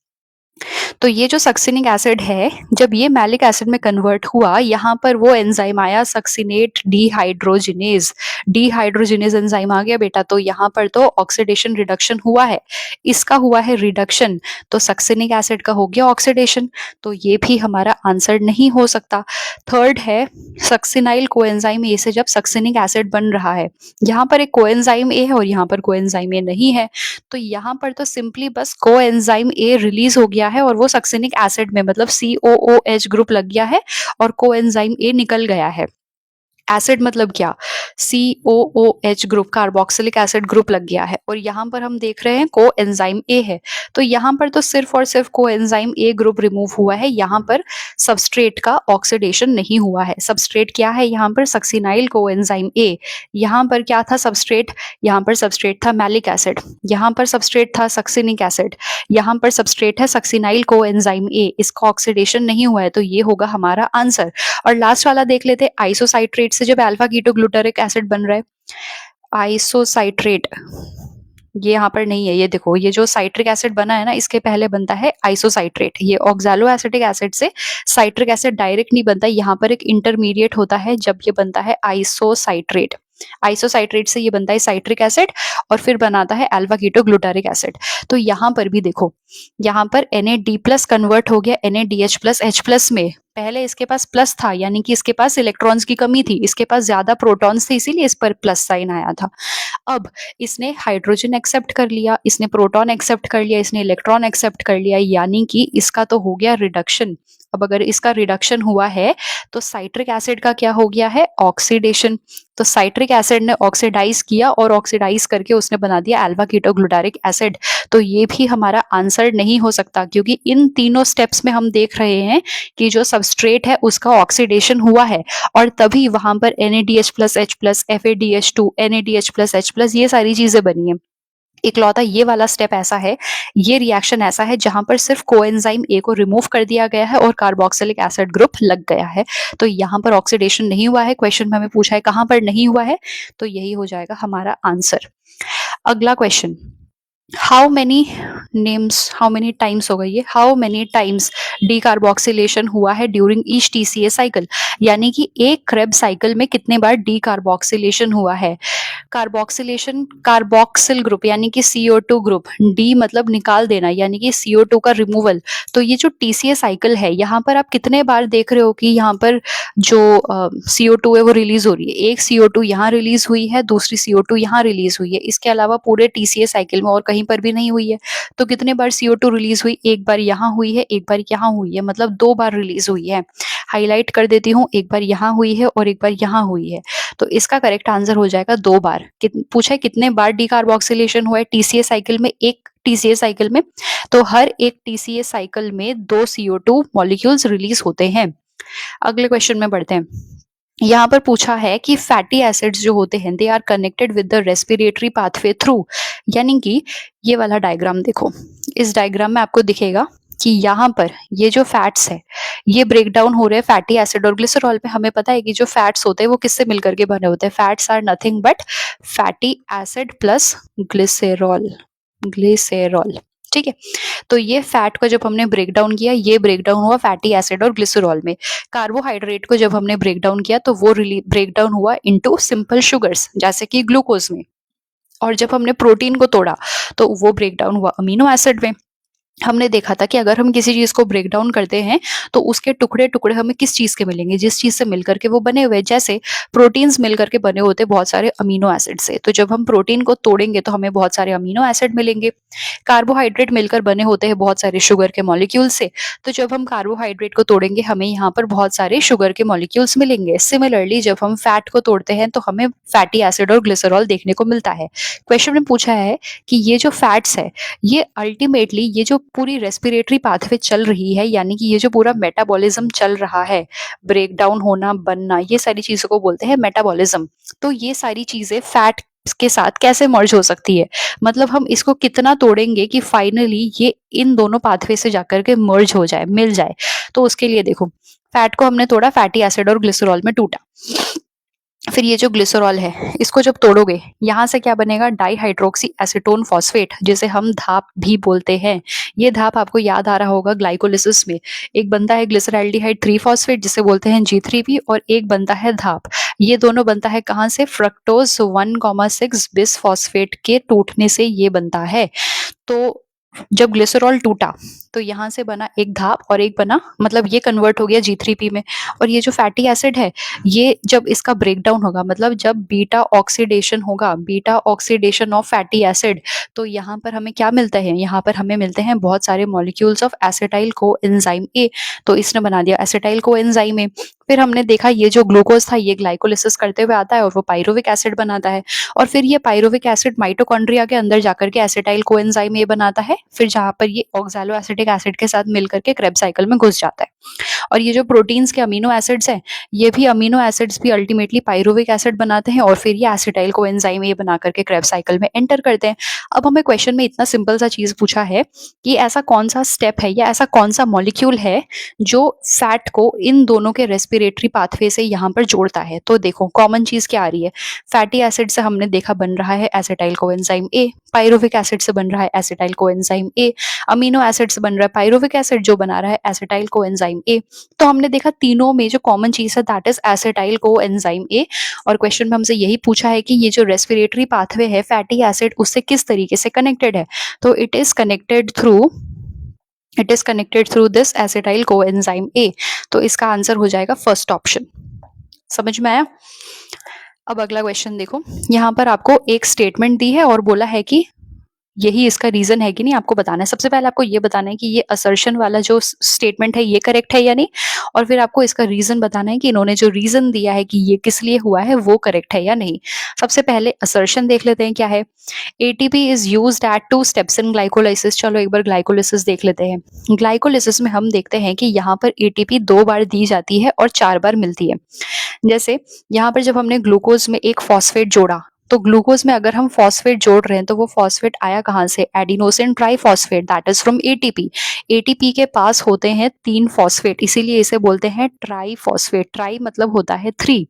तो ये जो सक्सिनिक एसिड है, जब ये मैलिक एसिड में कन्वर्ट हुआ, यहाँ पर वो एंजाइम आया सक्सिनेट डिहाइड्रोजिनेज। डिहाइड्रोजिनेज एंजाइम आ गया बेटा, तो यहाँ पर तो ऑक्सीडेशन रिडक्शन हुआ है, इसका हुआ है रिडक्शन, तो सक्सिनिक एसिड का हो गया ऑक्सीडेशन। तो ये भी हमारा आंसर नहीं हो सकता। थर्ड है सक्सिनाइल कोएंजाइम ए से जब सक्सिनिक एसिड बन रहा है। यहाँ पर एक कोएंजाइम ए है और यहाँ पर कोएंजाइम ए नहीं है, तो यहाँ पर तो सिंपली बस कोएंजाइम ए रिलीज हो गया है और वो सक्सिनिक एसिड में, मतलब COOH ग्रुप लग गया है और कोएंजाइम ए निकल गया है। एसिड मतलब क्या? COOH group, carboxylic acid group लग गया है, और यहाँ पर हम देख रहे हैं कोएंजाइम ए है, तो यहाँ पर तो सिर्फ और सिर्फ कोएंजाइम ए ग्रुप रिमूव हुआ है, यहाँ पर सबस्ट्रेट का ऑक्सीडेशन नहीं हुआ है। सबस्ट्रेट क्या है यहाँ पर? Succinyl coenzyme A. यहाँ पर क्या था सबस्ट्रेट? यहाँ पर सबस्ट्रेट था मैलिक एसिड, यहाँ पर सबस्ट्रेट था सक्सिनिक एसिड, यहाँ पर सबस्ट्रेट है सक्सिनाइल कोएंजाइम ए। इसका ऑक्सीडेशन नहीं हुआ है, तो ये होगा हमारा आंसर। और लास्ट वाला देख लेते हैं, आइसोसाइट्रेट से जब अल्फा कीटोग्लूटारिक एसिड बन रहा है। आइसोसाइट्रेट ये यहाँ पर नहीं है, ये देखो, ये जो साइट्रिक एसिड बना है ना, इसके पहले बनता है आइसोसाइट्रेट। ये ऑक्सैलो एसिटिक एसिड से साइट्रिक एसिड डायरेक्ट नहीं बनता, यहाँ पर एक इंटरमीडिएट होता है, जब ये बनता है आइसोसाइट्रेट। आइसोसाइट्रेट से ये बनता है साइट्रिक एसिड और फिर बनाता है अल्फा कीटोग्लूटारिक एसिड। तो यहाँ पर भी देखो, यहाँ पर NAD+ कन्वर्ट हो गया NADH+H+ में। पहले इसके पास प्लस था, यानी कि इसके पास इलेक्ट्रॉन्स की कमी थी, इसके पास ज्यादा प्रोटॉन्स थे, इसीलिए इस पर प्लस साइन आया था। अब इसने हाइड्रोजन एक्सेप्ट कर लिया, इसने प्रोटॉन एक्सेप्ट कर लिया, इसने इलेक्ट्रॉन एक्सेप्ट कर लिया, यानी कि इसका तो हो गया रिडक्शन। अब अगर इसका रिडक्शन हुआ है तो साइट्रिक एसिड का क्या हो गया है? ऑक्सीडेशन। तो साइट्रिक एसिड ने ऑक्सीडाइज किया और ऑक्सीडाइज करके उसने बना दिया अल्फा कीटोग्लूटारिक एसिड। तो ये भी हमारा आंसर नहीं हो सकता, क्योंकि इन तीनों स्टेप्स में हम देख रहे हैं कि जो सबस्ट्रेट है उसका ऑक्सीडेशन हुआ है और तभी वहां पर NADH+H+, FADH2, NADH+H+, ये सारी चीजें बनी है। इकलौता ये वाला स्टेप ऐसा है, ये रिएक्शन ऐसा है जहां पर सिर्फ कोएंजाइम ए को रिमूव कर दिया गया है और कार्बोक्सिलिक एसिड ग्रुप लग गया है। तो यहाँ पर ऑक्सीडेशन नहीं हुआ है। क्वेश्चन में हमें पूछा है कहां पर नहीं हुआ है, तो यही हो जाएगा हमारा आंसर। अगला क्वेश्चन, हाउ मेनी टाइम्स हो गई है, हाउ मेनी टाइम्स डीकार्बोक्सिलेशन हुआ है ड्यूरिंग ईच TCA साइकिल, यानी कि एक क्रेब साइकिल में कितने बार डीकार्बोक्सिलेशन हुआ है। कार्बोक्सिलेशन, कार्बोक्सिल ग्रुप यानी कि CO2 ग्रुप, डी मतलब निकाल देना यानी कि CO2 का रिमूवल। तो ये जो TCA साइकिल है, यहाँ पर आप कितने बार देख रहे हो कि यहाँ पर जो CO2 है वो रिलीज हो रही है। एक CO2 यहाँ रिलीज हुई है, दूसरी CO2 यहाँ रिलीज हुई है, इसके अलावा पूरे TCA साइकिल में और कहीं पर भी नहीं हुई है। तो कितने बार CO2 रिलीज हुई? एक बार यहाँ हुई है, एक बार यहाँ हुई है, मतलब 2 बार रिलीज हुई है। हाईलाइट कर देती हूँ, एक बार यहाँ हुई है और एक बार यहाँ हुई है। तो इसका करेक्ट आंसर हो जाएगा 2 बार। पूछा है कितने बार डीकार्बोक्सिलेशन हुआ है TCA साइकिल में? एक TCA साइकिल में, तो हर एक TCA साइकिल में 2 CO2 मॉलिक्यूल्स रिलीज होते हैं। अगले क्वेश्चन में बढ़ते हैं। यहाँ पर पूछा है कि फैटी एसिड्स जो होते हैं they are connected with the respiratory pathway through, यानी कि ये वाला डायग्राम देखो, इस डायग्राम में आपको दिखेगा कि यहाँ पर ये जो फैट्स है ये ब्रेक डाउन हो रहे हैं फैटी एसिड और ग्लिसरॉल पे। हमें पता है कि जो फैट्स होते हैं वो किससे मिलकर के बने होते हैं, fats are nothing but fatty acid plus glycerol, glycerol, ठीक है। तो ये फैट को जब हमने ब्रेक डाउन किया, ये ब्रेक डाउन हुआ फैटी एसिड और ग्लिसरॉल में। कार्बोहाइड्रेट को जब हमने ब्रेक डाउन किया तो वो ब्रेक डाउन हुआ इनटू सिंपल शुगर्स जैसे कि ग्लूकोज में। और जब हमने प्रोटीन को तोड़ा तो वो ब्रेक डाउन हुआ अमीनो एसिड में। हमने देखा था कि अगर हम किसी चीज को ब्रेक डाउन करते हैं तो उसके टुकड़े टुकड़े हमें किस चीज के मिलेंगे, जिस चीज से मिलकर के वो बने हुए, जैसे प्रोटीन्स मिलकर के बने होते बहुत सारे अमीनो एसिड से। तो जब हम प्रोटीन को तोड़ेंगे तो हमें बहुत सारे अमीनो एसिड मिलेंगे। कार्बोहाइड्रेट मिलकर बने होते हैं बहुत सारे शुगर के मॉलिक्यूल से। तो जब हम कार्बोहाइड्रेट को तोड़ेंगे हमें यहाँ पर बहुत सारे शुगर के मॉलिक्यूल्स मिलेंगे। सिमिलरली जब हम फैट को तोड़ते हैं तो हमें फैटी एसिड और ग्लिसरॉल देखने को मिलता है। क्वेश्चन में पूछा है कि ये जो फैट्स है ये अल्टीमेटली ये जो पूरी रेस्पिरेटरी पाथवे चल रही है, यानी कि ये जो पूरा मेटाबॉलिज्म चल रहा है, ब्रेक डाउन होना, बनना, ये सारी चीजों को बोलते हैं मेटाबॉलिज्म। तो ये सारी चीजें फैट के साथ कैसे मर्ज हो सकती है, मतलब हम इसको कितना तोड़ेंगे कि फाइनली ये इन दोनों पाथवे से जाकर के मर्ज हो जाए, मिल जाए। तो उसके लिए देखो, फैट को हमने तोड़ा, फैटी एसिड और ग्लिसरॉल में टूटा। फिर ये जो ग्लिसरॉल है इसको जब तोड़ोगे यहाँ से क्या बनेगा, डाईहाइड्रोक्सी एसीटोन फॉस्फेट, जिसे हम धाप भी बोलते हैं। ये धाप आपको याद आ रहा होगा ग्लाइकोलिसिस में, एक बनता है ग्लिसरैल्डिहाइड 3 फॉस्फेट जिसे बोलते हैं G3P, और एक बनता है धाप। ये दोनों बनता है कहाँ से, फ्रक्टोज 1,6 बिस फॉस्फेट के टूटने से ये बनता है। तो जब ग्लिसरॉल टूटा तो यहाँ से बना एक धाप और एक बना, मतलब ये कन्वर्ट हो गया G3P में। और ये जो फैटी एसिड है ये जब इसका ब्रेकडाउन होगा, मतलब जब बीटा ऑक्सीडेशन होगा, beta oxidation of fatty acid, तो यहाँ पर हमें क्या मिलता है, यहाँ पर हमें मिलते हैं बहुत सारे molecules of acetyl coenzyme A. तो इसने बना दिया एसिटाइल कोएंजाइम ए। फिर हमने देखा ये जो ग्लूकोज था ये ग्लाइकोलिसिस करते हुए आता है और वो पाइरुविक एसिड बनाता है। और फिर ये पाइरुविक एसिड माइटोकॉन्ड्रिया के अंदर जाकर के एसिटाइल कोएंजाइम ए बनाता है, फिर जहाँ पर ये ऑक्सैलो एसिटिक एसिड के साथ मिलकर के क्रेब्स साइकिल में घुस जाता है। और ये जो प्रोटीन्स के अमीनो एसिड्स हैं ये भी अमीनो एसिड्स भी अल्टीमेटली पाइरुविक एसिड बनाते हैं और फिर ये एसिटाइल कोएंजाइम ए बना करके क्रेब्स साइकिल में एंटर करते हैं। अब हमें क्वेश्चन में इतना सिंपल सा चीज पूछा है कि ऐसा कौन सा स्टेप है या ऐसा कौन सा मॉलिक्यूल है जो फैट को इन दोनों के रेस्पिरेटरी पाथवे से यहाँ पर जोड़ता है। तो देखो कॉमन चीज क्या आ रही है, फैटी एसिड से हमने देखा बन रहा है acetyl coenzyme A, pyruvic acid से बन रहा है acetyl coenzyme A, amino acid से बन रहा है पाइरुविक एसिड जो बना रहा है एसिटाइल कोएंजाइम ए। तो हमने देखा तीनों में जो कॉमन चीज है that is acetyl coenzyme A. और क्वेश्चन में हमसे यही पूछा है कि ये जो रेस्पिरेटरी पाथवे है फैटी एसिड उससे किस तरीके से कनेक्टेड है। तो it is connected through this acetyl coenzyme A. तो इसका आंसर हो जाएगा फर्स्ट ऑप्शन। समझ में आया। अब अगला क्वेश्चन देखो, यहाँ पर आपको एक स्टेटमेंट दी है और बोला है कि यही इसका रीजन है कि नहीं आपको बताना है। सबसे पहले आपको ये बताना है कि ये असर्शन वाला जो स्टेटमेंट है ये करेक्ट है या नहीं, और फिर आपको इसका रीजन बताना है कि इन्होंने जो रीजन दिया है कि ये किस लिए हुआ है वो करेक्ट है या नहीं। सबसे पहले असर्शन देख लेते हैं क्या है। ATP is used at 2 steps in glycolysis. चलो एक बार ग्लाइकोलाइसिस देख लेते हैं। ग्लाइकोलाइसिस में हम देखते हैं कि यहाँ पर एटीपी 2 बार दी जाती है और 4 बार मिलती है। जैसे यहाँ पर जब हमने ग्लूकोज में एक फॉस्फेट जोड़ा तो ग्लूकोज में अगर हम फॉस्फेट जोड़ रहे हैं तो वो फॉस्फेट आया कहाँ से, adenosine triphosphate that is from ATP. ATP के पास होते हैं 3 फॉस्फेट, इसीलिए इसे बोलते हैं ट्राइफॉस्फेट। ट्राई मतलब होता है 3।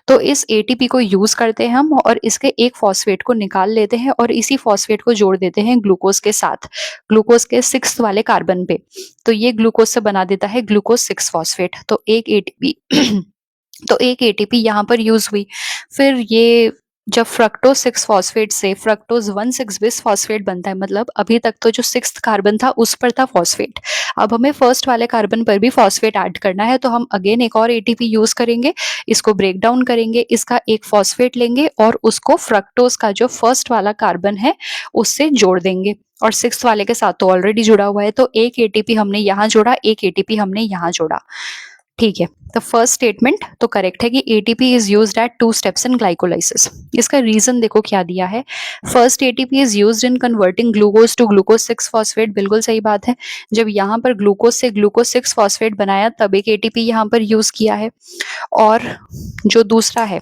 तो इस एटीपी को यूज करते हैं हम और इसके एक फॉस्फेट को निकाल लेते हैं और इसी फॉस्फेट को जोड़ देते हैं ग्लूकोज के साथ, ग्लूकोज के 6th वाले कार्बन पे। तो ये ग्लूकोज से बना देता है ग्लूकोज 6 फॉस्फेट। तो एक एटीपी यहाँ पर यूज हुई। फिर ये जब फ्रक्टोज 6 फॉस्फेट से फ्रक्टोज 1,6 बिस फॉस्फेट बनता है, मतलब अभी तक तो जो 6th कार्बन था उस पर था फॉस्फेट, अब हमें फर्स्ट वाले कार्बन पर भी फॉस्फेट ऐड करना है। तो हम अगेन एक और एटीपी यूज करेंगे, इसको ब्रेक डाउन करेंगे, इसका एक फॉस्फेट लेंगे और उसको फ्रक्टोज का जो फर्स्ट वाला कार्बन है उससे जोड़ देंगे। और 6th वाले के साथ तो ऑलरेडी जुड़ा हुआ है, तो एक एटीपी हमने यहाँ जोड़ा, एक एटीपी हमने यहाँ जोड़ा। ठीक है, तो फर्स्ट स्टेटमेंट तो करेक्ट है कि ATP is used at 2 steps in glycolysis. इसका रीजन देखो क्या दिया है। First ATP is used in converting glucose to glucose 6 phosphate, बिल्कुल सही बात है। जब यहाँ पर ग्लूकोज से ग्लूकोज 6 फॉस्फेट बनाया तब एक एटीपी यहाँ पर यूज किया है। और जो दूसरा है,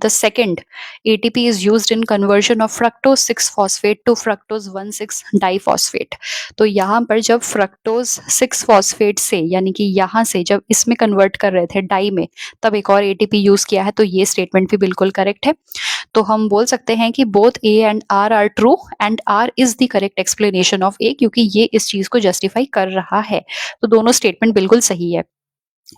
the second ATP is used in conversion of fructose 6 phosphate to fructose 1,6 diphosphate. तो यहाँ पर जब फ्रक्टोज 6 फॉस्फेट से, यानी कि यहाँ से जब इसमें कन्वर्ट कर रहे थे डाई में, तब एक और एटीपी यूज किया है। तो ये स्टेटमेंट भी बिल्कुल करेक्ट है। तो हम बोल सकते हैं कि both A and R true and R is the correct explanation of A, क्योंकि ये इस चीज को जस्टिफाई कर रहा है। तो दोनों स्टेटमेंट बिल्कुल सही है।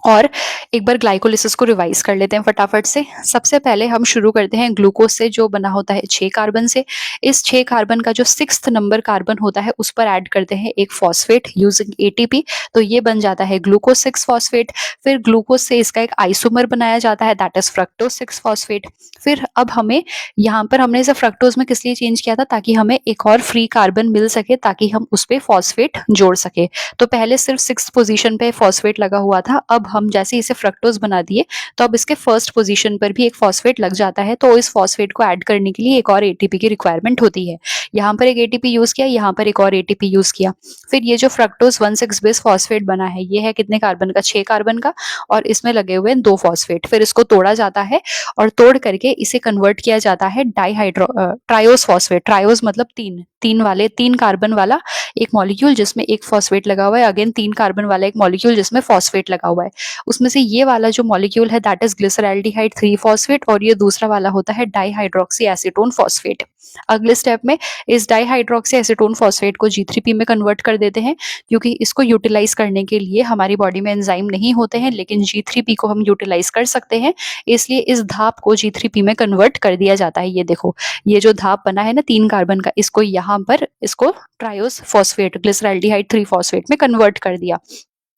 और एक बार ग्लाइकोलिसिस को रिवाइज कर लेते हैं फटाफट से। सबसे पहले हम शुरू करते हैं ग्लूकोज से, जो बना होता है 6 कार्बन से। इस 6 कार्बन का जो 6th नंबर कार्बन होता है उस पर ऐड करते हैं एक फॉस्फेट यूजिंग एटीपी, तो ये बन जाता है ग्लूकोज 6 फॉस्फेट। फिर ग्लूकोज से इसका एक आइसोमर बनाया जाता है, दैट इज फ्रक्टोज 6 फॉस्फेट। फिर अब हमें यहाँ पर हमने इसे फ्रक्टोज में किस लिए चेंज किया था, ताकि हमें एक और फ्री कार्बन मिल सके, ताकि हम उस पर फॉस्फेट जोड़ सके। तो पहले सिर्फ 6th पोजीशन पे फॉस्फेट लगा हुआ था, अब हम जैसे इसे फ्रक्टोज बना दिए तो अब इसके फर्स्ट पोजीशन पर भी एक फॉस्फेट लग जाता है। तो इस फॉस्फेट को ऐड करने के लिए एक और एटीपी की रिक्वायरमेंट होती है। यहाँ पर एक एटीपी यूज किया, यहाँ पर एक और एटीपी यूज किया। फिर ये जो फ्रक्टोज 1,6 बिस फॉस्फेट बना है, ये है कितने कार्बन का, 6 कार्बन का, और इसमें लगे हुए 2 फॉस्फेट। फिर इसको तोड़ा जाता है और तोड़ करके इसे कन्वर्ट किया जाता है ट्रायोस फॉस्फेट। ट्रायोस मतलब तीन कार्बन वाला एक मॉलिक्यूल जिसमें एक फॉस्फेट लगा हुआ है, अगेन 3 कार्बन वाला एक मॉलिक्यूल जिसमें फॉस्फेट लगा हुआ है। उसमें से ये वाला जो मॉलिक्यूल है दैट इज ग्लिसरैल्डिहाइड 3 फॉस्फेट, और ये दूसरा वाला होता है डाइहाइड्रोक्सी एसीटोन फॉस्फेट। अगले स्टेप में इस डाइहाइड्रोक्सी एसीटोन फॉस्फेट को G3P में कन्वर्ट कर देते हैं, क्योंकि इसको यूटिलाइज करने के लिए हमारी बॉडी में एंजाइम नहीं होते हैं, लेकिन G3P को हम यूटिलाइज कर सकते हैं। इसलिए इस धाप को G3P में कन्वर्ट कर दिया जाता है। ये देखो, ये जो धाप बना है ना 3 कार्बन का, इसको यहाँ पर इसको ट्रायोस फॉस्फेट ग्लिसरैल्डिहाइड 3 फॉस्फेट में कन्वर्ट कर दिया।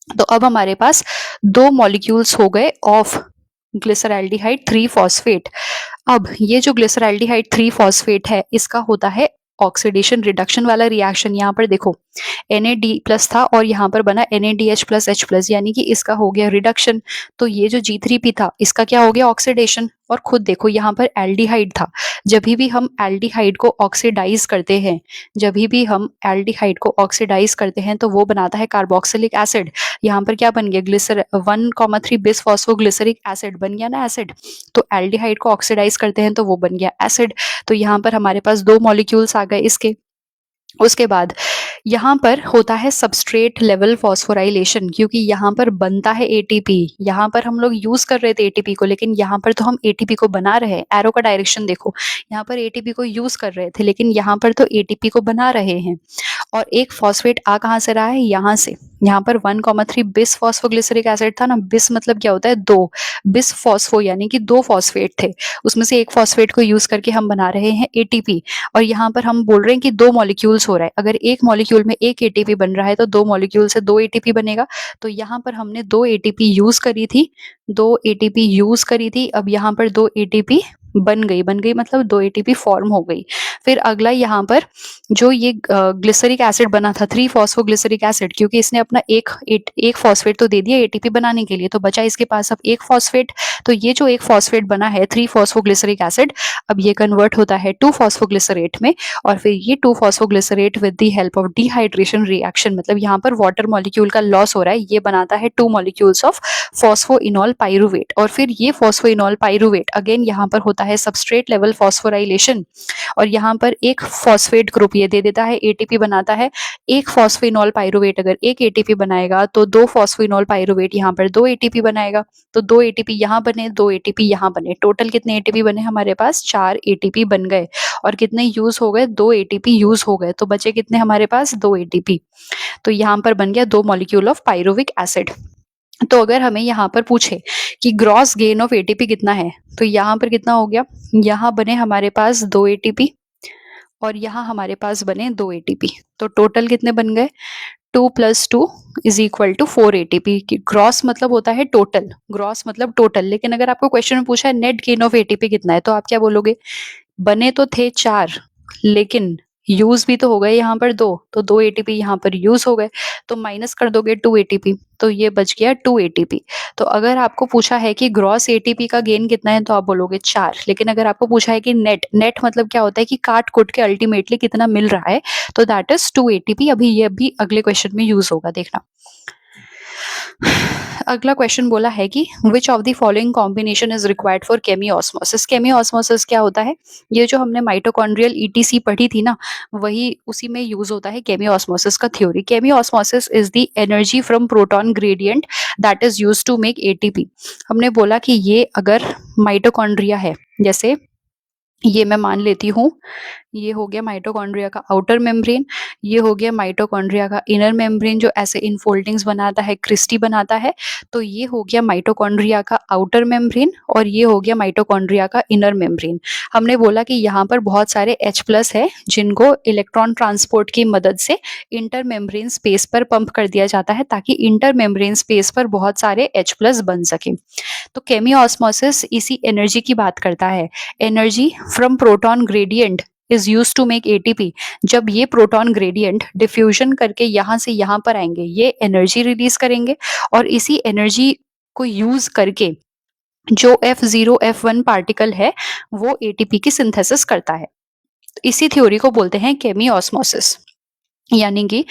तो अब हमारे पास 2 मॉलिक्यूल्स हो गए ऑफ ग्लिसरैल्डिहाइड 3 फॉस्फेट। अब ये जो ग्लिसरैल्डिहाइड 3 फॉस्फेट है, इसका होता है ऑक्सीडेशन रिडक्शन वाला रिएक्शन। यहाँ पर देखो NAD प्लस था और यहाँ पर बना NADH प्लस H प्लस, यानी कि इसका हो गया रिडक्शन। तो ये जो G3P था, इसका क्या हो गया, ऑक्सीडेशन। और खुद देखो यहाँ पर एल्डिहाइड था, जब भी हम एल्डिहाइड को ऑक्सीडाइज करते हैं, तो वो बनाता है कार्बोक्सिलिक एसिड। यहाँ पर क्या बन गया, ग्लिसर 1,3 बिस फॉस्फोग्लिसरिक एसिड बन गया ना एसिड। तो एल्डिहाइड को ऑक्सीडाइज करते हैं तो वो बन गया एसिड। तो यहाँ पर हमारे पास 2 मॉलिक्यूल्स आ गए इसके। उसके बाद यहाँ पर होता है सबस्ट्रेट लेवल फॉस्फोराइलेशन, क्योंकि यहाँ पर बनता है एटीपी। यहाँ पर हम लोग यूज कर रहे थे एटीपी को, लेकिन यहाँ पर तो हम एटीपी को बना रहे हैं। एरो का डायरेक्शन देखो, यहाँ पर एटीपी को यूज कर रहे थे, लेकिन यहाँ पर तो एटीपी को बना रहे हैं। और एक फॉस्फेट आ कहाँ से रहा है, यहाँ से। यहाँ पर 1,3 बिस फॉस्फोग्लिसरिक एसिड था ना, बिस मतलब क्या होता है, 2 बिस फॉस्फो, यानी कि 2 फॉस्फेट थे, उसमें से एक फॉस्फेट को यूज करके हम बना रहे हैं एटीपी। और यहाँ पर हम बोल रहे हैं कि 2 मॉलिक्यूल्स हो रहा है। अगर एक मॉलिक्यूल में एक एटीपी बन रहा है तो 2 मॉलिक्यूल से 2 एटीपी बनेगा। तो यहाँ पर हमने 2 एटीपी यूज करी थी, अब यहाँ पर 2 एटीपी बन गई मतलब 2 एटीपी फॉर्म हो गई। फिर अगला यहाँ पर जो ये ग्लिसरिक एसिड बना था 3 फॉस्फोग्लिसरिक एसिड, क्योंकि इसने अपना एक फॉस्फेट तो दे दिया एटीपी बनाने के लिए, तो बचा इसके पास अब एक फॉस्फेट। तो ये जो एक फॉस्फेट बना है 3 फॉस्फोग्लिसरिक एसिड, अब ये कन्वर्ट होता है 2 फॉस्फोग्लिसरेट में, और फिर ये 2 phosphoglycerate with the help of dehydration reaction, मतलब यहाँ पर वाटर मॉलिक्यूल का लॉस हो रहा है, ये बनाता है 2 मॉलिक्यूल्स ऑफ फॉस्फोइनॉल पाइरुवेट। और फिर ये फॉस्फोइनॉल पाइरुवेट अगेन यहाँ पर होता है सबस्ट्रेट लेवल फॉस्फोराइलेशन, और यहाँ पर एक फॉस्फेट ग्रुप ये दे देता है, एटीपी बनाता है। एक फॉस्फोइनॉल पाइरुवेट अगर एक एटीपी बनाएगा तो 2 फॉस्फोइनॉल पाइरुवेट यहाँ पर 2 एटीपी बनाएगा। तो 2 एटीपी यहाँ बने, 2 एटीपी यहाँ बने, टोटल कितने एटीपी बने हमारे पास, 4 एटीपी बन गए। और कितने यूज हो गए, 2 एटीपी यूज हो गए, तो बचे कितने हमारे पास, 2 एटीपी। तो यहाँ पर बन गया 2 मॉलिक्यूल ऑफ पाइरुविक एसिड। तो अगर हमें यहाँ पर पूछे कि ग्रॉस गेन ऑफ एटीपी कितना है, तो यहाँ पर कितना हो गया, यहाँ बने हमारे पास 2 एटीपी और यहाँ हमारे पास बने 2 एटीपी। तो टोटल कितने बन गए, 2 + 2 = 4 एटीपी। ग्रॉस मतलब होता है टोटल, ग्रॉस मतलब टोटल। लेकिन अगर आपको क्वेश्चन में पूछा है नेट गेन ऑफ एटीपी कितना है, तो आप क्या बोलोगे, बने तो थे 4, लेकिन यूज भी तो हो गए यहाँ पर दो, तो 2 एटीपी यहाँ पर यूज हो गए, तो माइनस कर दोगे 2 एटीपी, तो ये बच गया 2 एटीपी। तो अगर आपको पूछा है कि ग्रॉस एटीपी का गेन कितना है तो आप बोलोगे 4, लेकिन अगर आपको पूछा है कि नेट, नेट मतलब क्या होता है कि काट कुट के अल्टीमेटली कितना मिल रहा है, तो दैट इज 2 एटीपी। अभी ये भी अगले क्वेश्चन में यूज होगा, देखना। अगला क्वेश्चन बोला है कि विच of the following combination is required for chemiosmosis. Chemiosmosis क्या होता है, ये जो हमने माइटोकॉन्ड्रियल ईटीसी पढ़ी थी ना, वही उसी में यूज होता है केमियोस्मोसिस का theory. Chemiosmosis is the energy from proton gradient that is used to make ATP. हमने बोला कि ये अगर माइटोकॉन्ड्रिया है, जैसे ये मैं मान लेती हूँ, ये हो गया माइटोकॉन्ड्रिया का आउटर मेम्ब्रेन, ये हो गया माइटोकॉन्ड्रिया का इनर मेम्ब्रेन जो ऐसे इनफोल्डिंग्स बनाता है, क्रिस्टी बनाता है। तो ये हो गया माइटोकॉन्ड्रिया का आउटर मेम्ब्रेन और ये हो गया माइटोकॉन्ड्रिया का इनर मेम्ब्रेन। हमने बोला कि यहाँ पर बहुत सारे H+ है जिनको इलेक्ट्रॉन ट्रांसपोर्ट की मदद से इंटर मेम्ब्रेन स्पेस पर पंप कर दिया जाता है ताकि इंटर मेम्ब्रेन स्पेस पर बहुत सारे H+ बन सके। तो केमियोस्मोसिस इसी एनर्जी की बात करता है। Energy from proton gradient is use to make ATP. जब ये प्रोटॉन ग्रेडियंट डिफ्यूजन करके यहाँ से यहाँ पर आएंगे, ये एनर्जी रिलीज करेंगे और इसी एनर्जी को यूज करके जो F0 F1 पार्टिकल है वो एटीपी की सिंथेसिस करता है। इसी थ्योरी को बोलते हैं केमियोस्मोसिस। यानी कि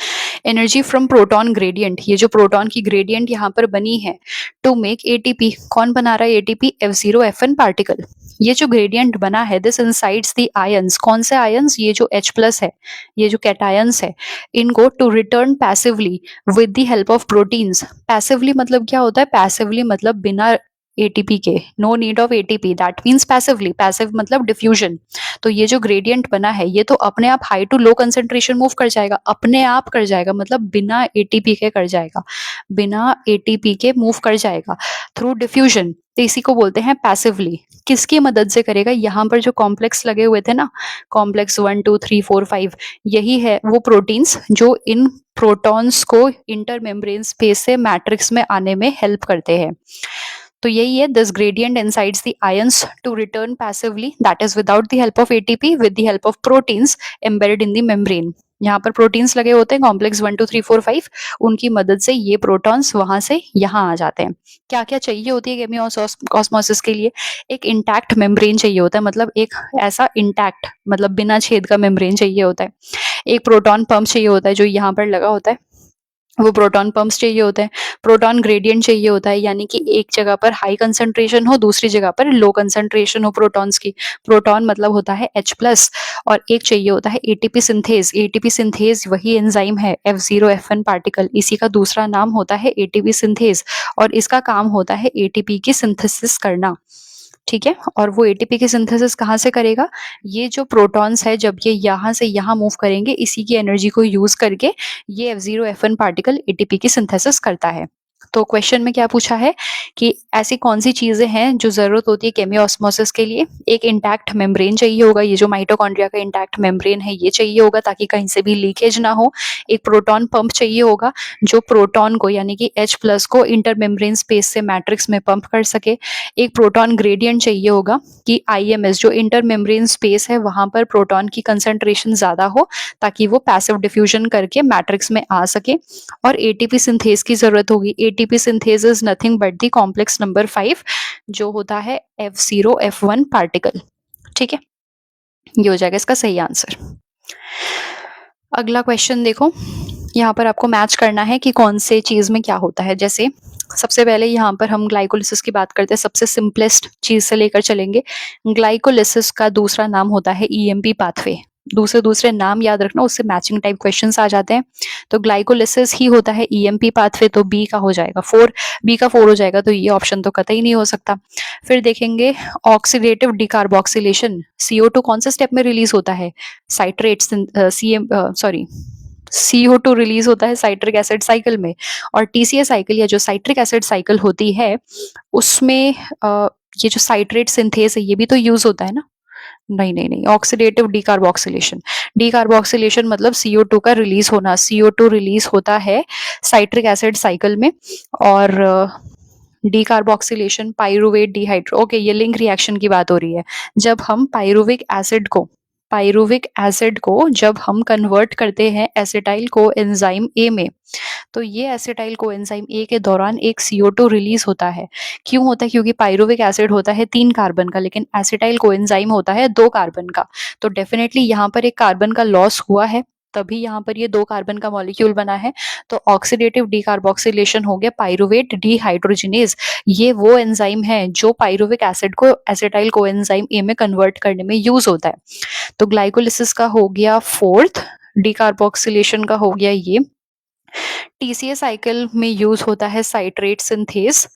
एनर्जी फ्रॉम प्रोटॉन ग्रेडियंट, ये जो प्रोटॉन की ग्रेडियंट यहाँ पर बनी है टू मेक एटीपी, कौन बना रहा है एटीपी? F0 F1 particle. ये जो ग्रेडियंट बना है दिस इनसाइड्स द आयंस, कौन से आयंस? ये जो H+ है, ये जो कैटायंस है, इनको to return passively with the help of proteins. Passively मतलब क्या होता है? पैसिवली मतलब बिना एटीपी के, no need of ATP, that means passively. Passive मतलब डिफ्यूजन। तो ये जो ग्रेडियंट बना है ये तो अपने आप high to low concentration move कर जाएगा, अपने आप कर जाएगा, मतलब बिना एटीपी के कर जाएगा, बिना एटीपी के मूव कर जाएगा थ्रू डिफ्यूजन। तो इसी को बोलते हैं पैसिवली। किसकी मदद से करेगा? यहाँ पर जो कॉम्प्लेक्स लगे हुए थे ना, कॉम्प्लेक्स 1 2 3 4 5, यही है वो प्रोटीन्स जो इन प्रोटॉन्स को इंटर मेम्ब्रेन स्पेस से मैट्रिक्स में आने में हेल्प करते हैं। तो यही है, this gradient induces the ions to return passively, that is without the help of ATP, with the help of proteins embedded in the membrane. यहाँ पर प्रोटीन्स लगे होते हैं कॉम्प्लेक्स 1 2 3 4 5, उनकी मदद से ये प्रोटॉन्स वहां से यहाँ आ जाते हैं। क्या क्या चाहिए होती है केमियोस्मोसिस के लिए? एक इंटैक्ट मेम्ब्रेन चाहिए होता है, मतलब एक ऐसा इंटैक्ट मतलब बिना छेद का मेम्ब्रेन चाहिए होता है। एक प्रोटॉन पंप चाहिए होता है जो यहाँ पर लगा होता है, वो प्रोटॉन पंप्स चाहिए होते हैं। प्रोटॉन ग्रेडियंट चाहिए होता है, यानी कि एक जगह पर हाई कंसंट्रेशन हो, दूसरी जगह पर लो कंसंट्रेशन हो प्रोटॉन्स की। प्रोटॉन मतलब होता है H+। और एक चाहिए होता है एटीपी सिंथेज। एटीपी सिंथेज वही एंजाइम है F0 F1 पार्टिकल, इसी का दूसरा नाम होता है एटीपी सिंथेज और इसका काम होता है एटीपी की सिंथेसिस करना। ठीक है, और वो एटीपी की सिंथेसिस कहाँ से करेगा? ये जो प्रोटॉन्स है जब ये यहाँ से यहाँ मूव करेंगे, इसी की एनर्जी को यूज करके ये F0 F1 पार्टिकल एटीपी की सिंथेसिस करता है। तो क्वेश्चन में क्या पूछा है कि ऐसी कौन सी चीजें हैं जो जरूरत होती है केमियोस्मोसिस के लिए? एक इंटैक्ट मेम्ब्रेन चाहिए होगा, ये जो माइटोकॉन्ड्रिया का इंटैक्ट मेम्ब्रेन है ये चाहिए होगा ताकि कहीं से भी लीकेज ना हो। एक प्रोटॉन पंप चाहिए होगा जो प्रोटॉन को यानी कि H+ को इंटर मेम्ब्रेन स्पेस से मैट्रिक्स में पंप कर सके। एक प्रोटॉन ग्रेडियंट चाहिए होगा कि IMS जो इंटर मेम्ब्रेन स्पेस है वहां पर प्रोटॉन की कंसंट्रेशन ज्यादा हो ताकि वो पैसिव डिफ्यूजन करके मैट्रिक्स में आ सके। और एटीपी सिंथेज की जरूरत होगी। ATP synthase is nothing but the complex number 5 जो होता है F0 F1 पार्टिकल। ठीक है, ये हो जाएगा इसका सही आंसर। अगला क्वेश्चन देखो, यहाँ पर आपको मैच करना है कि कौन से चीज में क्या होता है। जैसे सबसे पहले यहाँ पर हम ग्लाइकोलिसिस की बात करते हैं, सबसे सिंपलेस्ट चीज से लेकर चलेंगे। ग्लाइकोलिसिस का दूसरा नाम होता है EMP पाथवे। दूसरे नाम याद रखना, उससे मैचिंग टाइप क्वेश्चंस आ जाते हैं। तो ग्लाइकोलिसिस ही होता है EMP पाथवे, तो बी का हो जाएगा 4, बी का 4 हो जाएगा, तो ये ऑप्शन तो कतई नहीं हो सकता। फिर देखेंगे ऑक्सीडेटिव डिकार्बोक्सिलेशन, CO2 कौन से स्टेप में रिलीज होता है? साइट्रेट CO2 रिलीज होता है साइट्रिक एसिड साइकिल में। और TCA साइकिल या जो साइट्रिक एसिड साइकिल होती है उसमें ये जो साइट्रेट सिंथेस है ये भी तो यूज होता है ना। नहीं नहीं नहीं, ऑक्सीडेटिव डिकार्बोक्सिलेशन। डिकार्बोक्सिलेशन मतलब CO2 का रिलीज होना। CO2 रिलीज होता है साइट्रिक एसिड साइकिल में। और डिकार्बोक्सिलेशन पाइरुवेट डिहाइड्रो, ओके, ये लिंक रिएक्शन की बात हो रही है। जब हम पाइरुविक एसिड को पाइरुविक एसिड को जब हम कन्वर्ट करते हैं एसिटाइल कोएंजाइम ए में, तो ये एसिटाइल कोएंजाइम ए के दौरान एक CO2 रिलीज होता है। क्यों होता है? क्योंकि पाइरुविक एसिड होता है 3 कार्बन का, लेकिन एसिटाइल कोएंजाइम होता है 2 कार्बन का। तो डेफिनेटली यहाँ पर एक कार्बन का लॉस हुआ है, तभी यहाँ पर ये 2 कार्बन का मॉलिक्यूल बना है। तो ऑक्सीडेटिव डीकार्बोक्सिलेशन हो गया पाइरुवेट डीहाइड्रोजिनेज। ये वो एंजाइम है जो पाइरुविक एसिड को एसिटाइल कोएंजाइम ए में कन्वर्ट करने में यूज होता है। तो ग्लाइकोलिसिस का हो गया फोर्थ, डीकार्बोक्सिलेशन का हो गया ये। TCA साइकिल में यूज होता है साइट्रेट सिंथेज,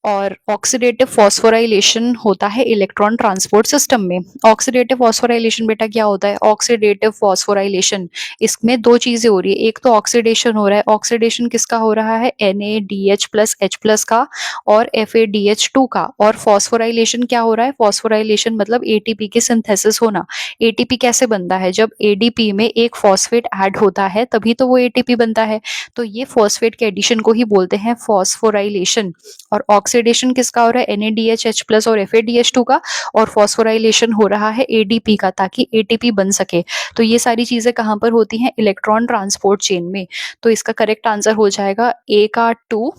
और ऑक्सीडेटिव फॉस्फोराइलेशन होता है इलेक्ट्रॉन ट्रांसपोर्ट सिस्टम में। ऑक्सीडेटिव फॉस्फोराइलेशन बेटा क्या होता है? ऑक्सीडेटिव फॉस्फोराइलेशन, इसमें दो चीजें हो रही है। एक तो ऑक्सीडेशन हो रहा है, ऑक्सीडेशन किसका हो रहा है? NADH+H+ का और FADH2 का। और फॉस्फोराइलेशन क्या हो रहा है? फॉस्फोराइलेशन मतलब ATP की सिंथेसिस होना। ATP कैसे बनता है? जब ADP में एक फॉस्फेट ऐड होता है तभी तो वो ATP बनता है। तो ये फॉस्फेट के एडिशन को ही बोलते हैं फॉस्फोराइलेशन। और ऑक्सीडेशन किसका हो रहा है? NADH+H+ और FADH2 का। और फॉस्फोराइलेशन हो रहा है ADP का, ताकि ATP बन सके। तो ये सारी चीजें कहां पर होती हैं? इलेक्ट्रॉन ट्रांसपोर्ट चेन में। तो इसका करेक्ट आंसर हो जाएगा A का 2,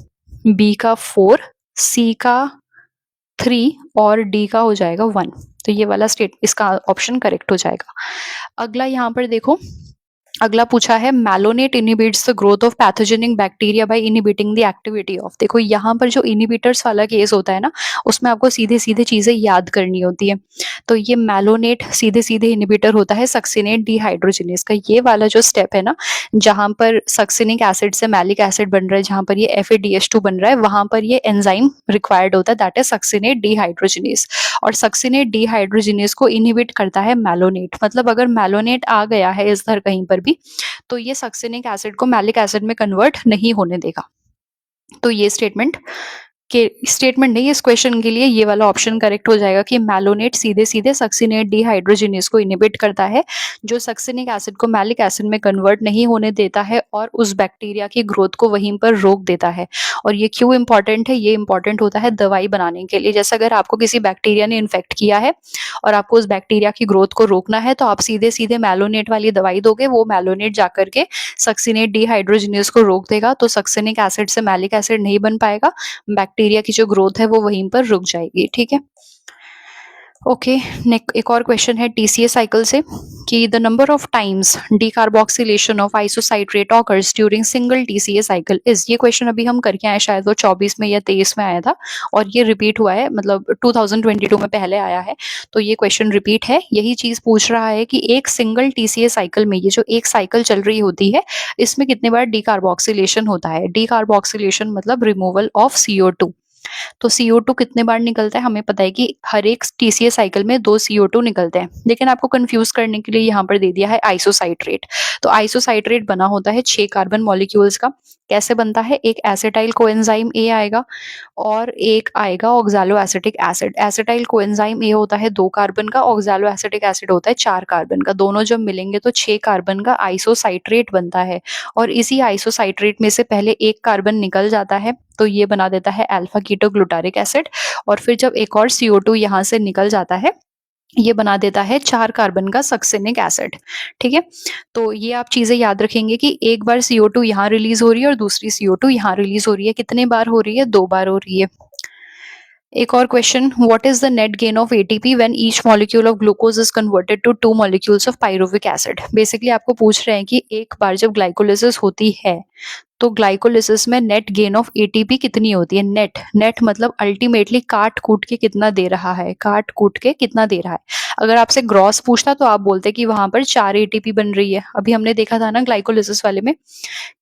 B का 4, C का 3 और D का हो जाएगा 1। तो ये वाला स्टेट इसका ऑप्शन करेक्ट हो जाएगा। अगला यहाँ पर देखो, अगला पूछा है malonate inhibits the growth of pathogenic bacteria by inhibiting the activity of. देखो यहाँ पर जो इनिबिटर्स वाला केस होता है ना, उसमें आपको सीधे सीधे चीजें याद करनी होती है। तो ये मैलोनेट सीधे सीधे इनिबिटर होता है सक्सिनेट डिहाइड्रोजिनेज का। ये वाला जो स्टेप है ना, जहां पर सक्सिनिक एसिड से मैलिक एसिड बन रहा है, जहां पर ये FADH2 बन रहा है, वहां पर ये एंजाइम रिक्वायर्ड होता है, दैट इज सक्सिनेट डिहाइड्रोजिनेज। और सक्सिनेट डिहाइड्रोजिनेज को इनहिबिट करता है मैलोनेट। मतलब अगर मैलोनेट आ गया है इस धर कहीं पर भी, तो ये सक्सिनिक एसिड को मैलिक एसिड में कन्वर्ट नहीं होने देगा। तो ये स्टेटमेंट नहीं, इस क्वेश्चन के लिए ये वाला ऑप्शन करेक्ट हो जाएगा कि मैलोनेट सीधे सीधे सक्सिनेट डिहाइड्रोजिनेज को इनहिबिट करता है, जो सक्सिनिक एसिड को मैलिक एसिड में कन्वर्ट नहीं होने देता है और उस बैक्टीरिया की ग्रोथ को वहीं पर रोक देता है। और ये क्यों इंपॉर्टेंट है? ये इंपॉर्टेंट होता है दवाई बनाने के लिए। जैसे अगर आपको किसी बैक्टीरिया ने इन्फेक्ट किया है और आपको उस बैक्टीरिया की ग्रोथ को रोकना है, तो आप सीधे सीधे मैलोनेट वाली दवाई दोगे, वो मैलोनेट जाकर के सक्सिनेट डिहाइड्रोजिनेज को रोक देगा। तो सक्सिनिक एसिड से मैलिक एसिड नहीं बन पाएगा, बैक्टीरिया की जो ग्रोथ है वो वहीं पर रुक जाएगी। ठीक है, ओके। एक और क्वेश्चन है TCA साइकिल से कि the number of times decarboxylation of isocitrate occurs during single TCA cycle is. ये क्वेश्चन अभी हम करके आए, शायद वो 24 में या 23 में आया था, और ये रिपीट हुआ है, मतलब 2022 में पहले आया है। तो ये क्वेश्चन रिपीट है। यही चीज पूछ रहा है कि एक सिंगल TCA साइकिल में, ये जो एक साइकिल चल रही होती है, इसमें कितने बार डीकार्बोक्सिलेशन होता है। डीकार्बोक्सिलेशन मतलब रिमूवल ऑफ CO2। तो CO2 कितने बार निकलता है? हमें पता है कि हर एक TCA साइकिल में 2 CO2 निकलते हैं, लेकिन आपको कंफ्यूज करने के लिए यहाँ पर दे दिया है आइसोसाइट्रेट। तो आइसोसाइट्रेट बना होता है 6 कार्बन मॉलिक्यूल्स का। कैसे बनता है? एक एसिटाइल कोएंजाइम A आएगा और एक आएगा oxalo acetic acid. Acetyl coenzyme A होता है 2 कार्बन का, ऑक्सैलो एसिटिक एसिड होता है 4 कार्बन का। दोनों जब मिलेंगे तो 6 कार्बन का आइसोसाइट्रेट बनता है। और इसी आइसोसाइट्रेट में से पहले एक कार्बन निकल जाता है, तो ये बना देता है अल्फा कीटो ग्लूटारिक एसिड। और फिर जब एक और CO2 यहाँ से निकल जाता है, ये बना देता है 4 कार्बन का सक्सिनिक एसिड। ठीक है, तो ये आप चीजें याद रखेंगे कि एक बार CO2 यहाँ रिलीज हो रही है और दूसरी CO2 यहाँ रिलीज हो रही है। कितने बार हो रही है? 2 बार हो रही है। एक और question, what is the net gain of ATP when each molecule of glucose is converted to 2 molecules of pyruvic acid. Basically आपको पूछ रहे हैं कि एक बार जब ग्लाइकोलिसिस होती है, तो ग्लाइकोलिसिस में नेट गेन ऑफ ATP कितनी होती है। नेट मतलब अल्टीमेटली काट कूट के कितना दे रहा है, काट कूट के कितना दे रहा है। अगर आपसे ग्रॉस पूछता तो आप बोलते कि वहां पर 4 ATP बन रही है। अभी हमने देखा था ना ग्लाइकोलिसिस वाले में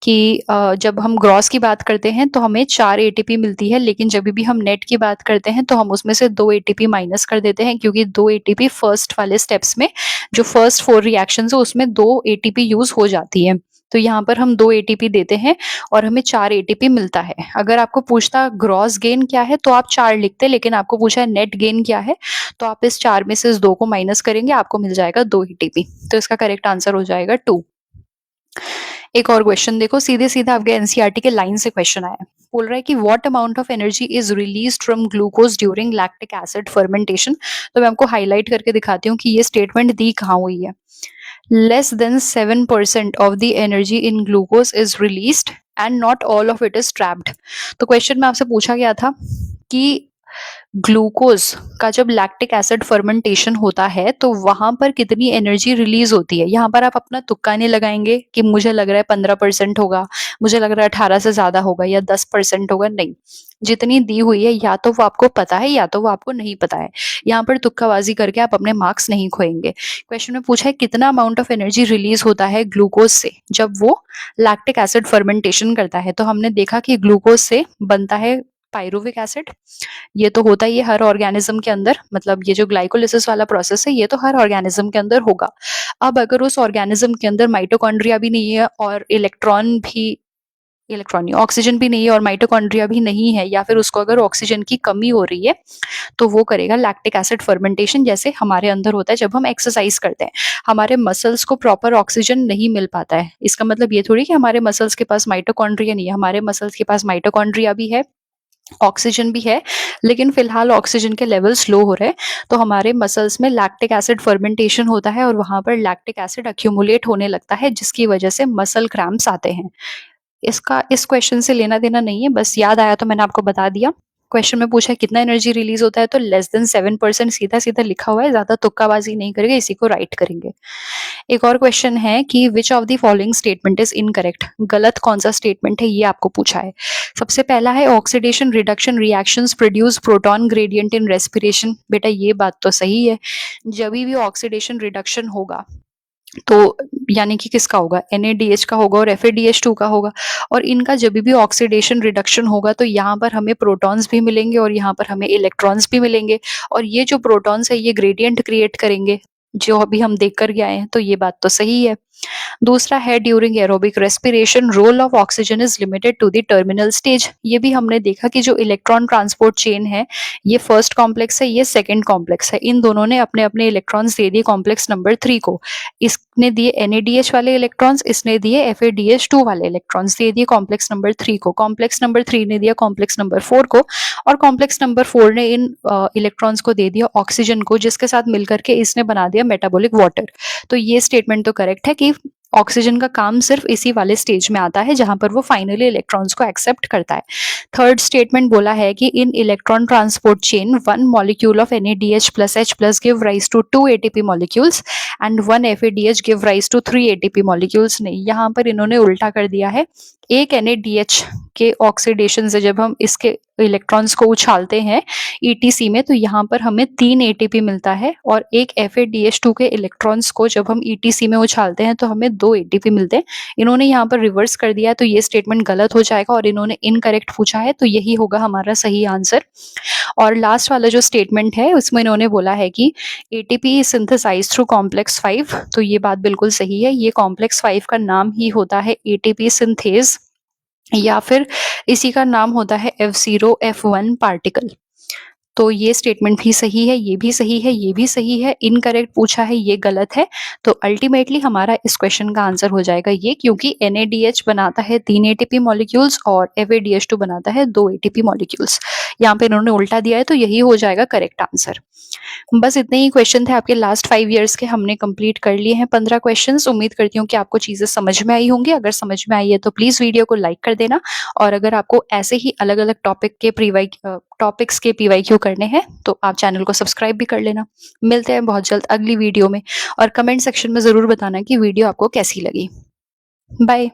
कि जब हम ग्रॉस की बात करते हैं तो हमें 4 ATP मिलती है, लेकिन जब भी हम नेट की बात करते हैं तो हम उसमें से 2 ATP माइनस कर देते हैं, क्योंकि 2 ATP फर्स्ट वाले स्टेप्स में, जो फर्स्ट 4 रिएक्शंस है उसमें 2 ATP यूज हो जाती है। तो यहाँ पर हम 2 ATP देते हैं और हमें 4 ATP मिलता है। अगर आपको पूछता ग्रॉस गेन क्या है तो आप 4 लिखते, लेकिन आपको पूछा है नेट गेन क्या है, तो आप इस 4 में से इस 2 को माइनस करेंगे, आपको मिल जाएगा 2 ATP। तो इसका करेक्ट आंसर हो जाएगा 2। एक और क्वेश्चन देखो, सीधे सीधे आपके एनसीईआरटी के लाइन से क्वेश्चन आया है। बोल रहा है कि what amount of energy is released from glucose during lactic acid fermentation. तो मैं आपको हाईलाइट करके दिखाती हूँ कि ये स्टेटमेंट दी कहाँ हुई है। Less than 7% of the energy in glucose is released and not all of it is trapped. तो क्वेश्चन में आपसे पूछा गया था कि ग्लूकोज का जब लैक्टिक एसिड फर्मेंटेशन होता है तो वहां पर कितनी एनर्जी रिलीज होती है। यहाँ पर आप अपना तुक्का नहीं लगाएंगे कि मुझे लग रहा है 15% होगा, मुझे लग रहा है 18 से ज्यादा होगा या 10% होगा, नहीं। जितनी दी हुई है या तो वो आपको पता है या तो वो आपको नहीं पता है। यहाँ पर तुक्काबाजी करके आप अपने मार्क्स नहीं खोएंगे। क्वेश्चन में पूछा है कितना अमाउंट ऑफ एनर्जी रिलीज होता है ग्लूकोज से जब वो लैक्टिक एसिड फर्मेंटेशन करता है। तो हमने देखा कि ग्लूकोज से बनता है पायरुविक एसिड। ये तो होता ही है हर ऑर्गेनिज्म के अंदर, मतलब ये जो ग्लाइकोलिसिस वाला प्रोसेस है ये तो हर ऑर्गेनिज्म के अंदर होगा। अब अगर उस ऑर्गेनिज्म के अंदर माइटोकॉन्ड्रिया भी नहीं है और इलेक्ट्रॉन नहीं, ऑक्सीजन भी नहीं है और माइटोकॉन्ड्रिया भी नहीं है, या फिर उसको अगर ऑक्सीजन की कमी हो रही है तो वो करेगा लैक्टिक एसिड फर्मेंटेशन। जैसे हमारे अंदर होता है जब हम एक्सरसाइज करते हैं, हमारे मसल्स को प्रॉपर ऑक्सीजन नहीं मिल पाता है। इसका मतलब ये थोड़ी कि हमारे मसल्स के पास माइटोकॉन्ड्रिया नहीं है, हमारे मसल्स के पास माइटोकॉन्ड्रिया भी है, ऑक्सीजन भी है, लेकिन फिलहाल ऑक्सीजन के लेवल्स लो हो रहे हैं। तो हमारे मसल्स में लैक्टिक एसिड फर्मेंटेशन होता है और वहां पर लैक्टिक एसिड अक्यूमुलेट होने लगता है, जिसकी वजह से मसल क्रैम्प्स आते हैं। इसका इस क्वेश्चन से लेना देना नहीं है, बस याद आया तो मैंने आपको बता दिया। क्वेश्चन में पूछा है कितना एनर्जी रिलीज होता है, तो लेस देन 7%, सीधा सीधा लिखा हुआ है, ज्यादा तुक्काबाजी नहीं करेंगे, इसी को राइट करेंगे। एक और क्वेश्चन है कि विच of the following statement is incorrect. गलत कौन सा स्टेटमेंट है ये आपको पूछा है। सबसे पहला है oxidation reduction reactions produce proton gradient in respiration. बेटा ये बात तो सही है, जब भी ऑक्सीडेशन रिडक्शन होगा तो यानी कि किसका होगा, NADH का होगा और FADH2 का होगा। और इनका जब भी ऑक्सीडेशन रिडक्शन होगा तो यहाँ पर हमें प्रोटॉन्स भी मिलेंगे और यहाँ पर हमें इलेक्ट्रॉन्स भी मिलेंगे, और ये जो प्रोटॉन्स है ये ग्रेडियंट क्रिएट करेंगे, जो अभी हम देख कर गए हैं। तो ये बात तो सही है। दूसरा है during aerobic respiration role of oxygen is limited to the terminal stage. ये भी हमने देखा कि जो इलेक्ट्रॉन ट्रांसपोर्ट चेन है ये फर्स्ट कॉम्प्लेक्स है, ये सेकंड कॉम्प्लेक्स है, इन दोनों ने अपने अपने इलेक्ट्रॉन्स दे दिए कॉम्प्लेक्स नंबर 3 को। इसने दिए NADH वाले इलेक्ट्रॉन्स, इसने दिए FADH2 वाले इलेक्ट्रॉन्स, दे दिए कॉम्प्लेक्स नंबर 3 को, कॉम्प्लेक्स नंबर 3 ने दिया कॉम्प्लेक्स नंबर 4 को, और कॉम्प्लेक्स नंबर 4 ने इन इलेक्ट्रॉन्स को दे दिया ऑक्सीजन को, जिसके साथ मिलकर के इसने बना दिया मेटाबॉलिक वाटर। तो ये स्टेटमेंट तो करेक्ट है कि ऑक्सीजन का काम सिर्फ इसी वाले स्टेज में आता है जहां पर वो फाइनली इलेक्ट्रॉन्स को एक्सेप्ट करता है। थर्ड स्टेटमेंट बोला है कि in electron transport chain one molecule of NADH plus H plus give rise to 2 ATP molecules and 1 FADH give rise to 3 ATP molecules। नहीं, यहाँ पर इन्होंने उल्टा कर दिया है। एक NADH के ऑक्सीडेशन से जब हम इसके इलेक्ट्रॉन्स को उछालते हैं ETC में तो यहाँ पर हमें 3 ATP मिलता है, और एक FADH2 के इलेक्ट्रॉन्स को जब हम ETC में उछालते हैं तो हमें 2 ATP मिलते हैं। इन्होंने यहाँ पर रिवर्स कर दिया है, तो ये स्टेटमेंट गलत हो जाएगा और इन्होंने इनकरेक्ट पूछा है, तो यही होगा हमारा सही आंसर। और लास्ट वाला जो स्टेटमेंट है उसमें इन्होंने बोला है कि ATP सिंथेसाइज थ्रू कॉम्प्लेक्स 5। तो ये बात बिल्कुल सही है, ये कॉम्प्लेक्स 5 का नाम ही होता है ATP सिंथेज, या फिर इसी का नाम होता है F0F1 पार्टिकल। तो ये स्टेटमेंट भी सही है, ये भी सही है, ये भी सही है। इनकरेक्ट पूछा है, ये गलत है। तो अल्टीमेटली हमारा इस क्वेश्चन का आंसर हो जाएगा ये, क्योंकि NADH बनाता है 3 ATP मॉलिक्यूल्स और FADH2 बनाता है 2 ATP मॉलिक्यूल्स। यहाँ पे इन्होंने उल्टा दिया है, तो यही हो जाएगा करेक्ट आंसर। बस इतने ही क्वेश्चन थे आपके लास्ट 5 इयर्स के, हमने कंप्लीट कर लिए हैं 15 क्वेश्चंस। उम्मीद करती हूँ कि आपको चीजें समझ में आई होंगी। अगर समझ में आई है तो प्लीज वीडियो को लाइक कर देना, और अगर आपको ऐसे ही अलग अलग टॉपिक्स के PYQ करने हैं तो आप चैनल को सब्सक्राइब भी कर लेना। मिलते हैं बहुत जल्द अगली वीडियो में, और कमेंट सेक्शन में जरूर बताना कि वीडियो आपको कैसी लगी। बाय।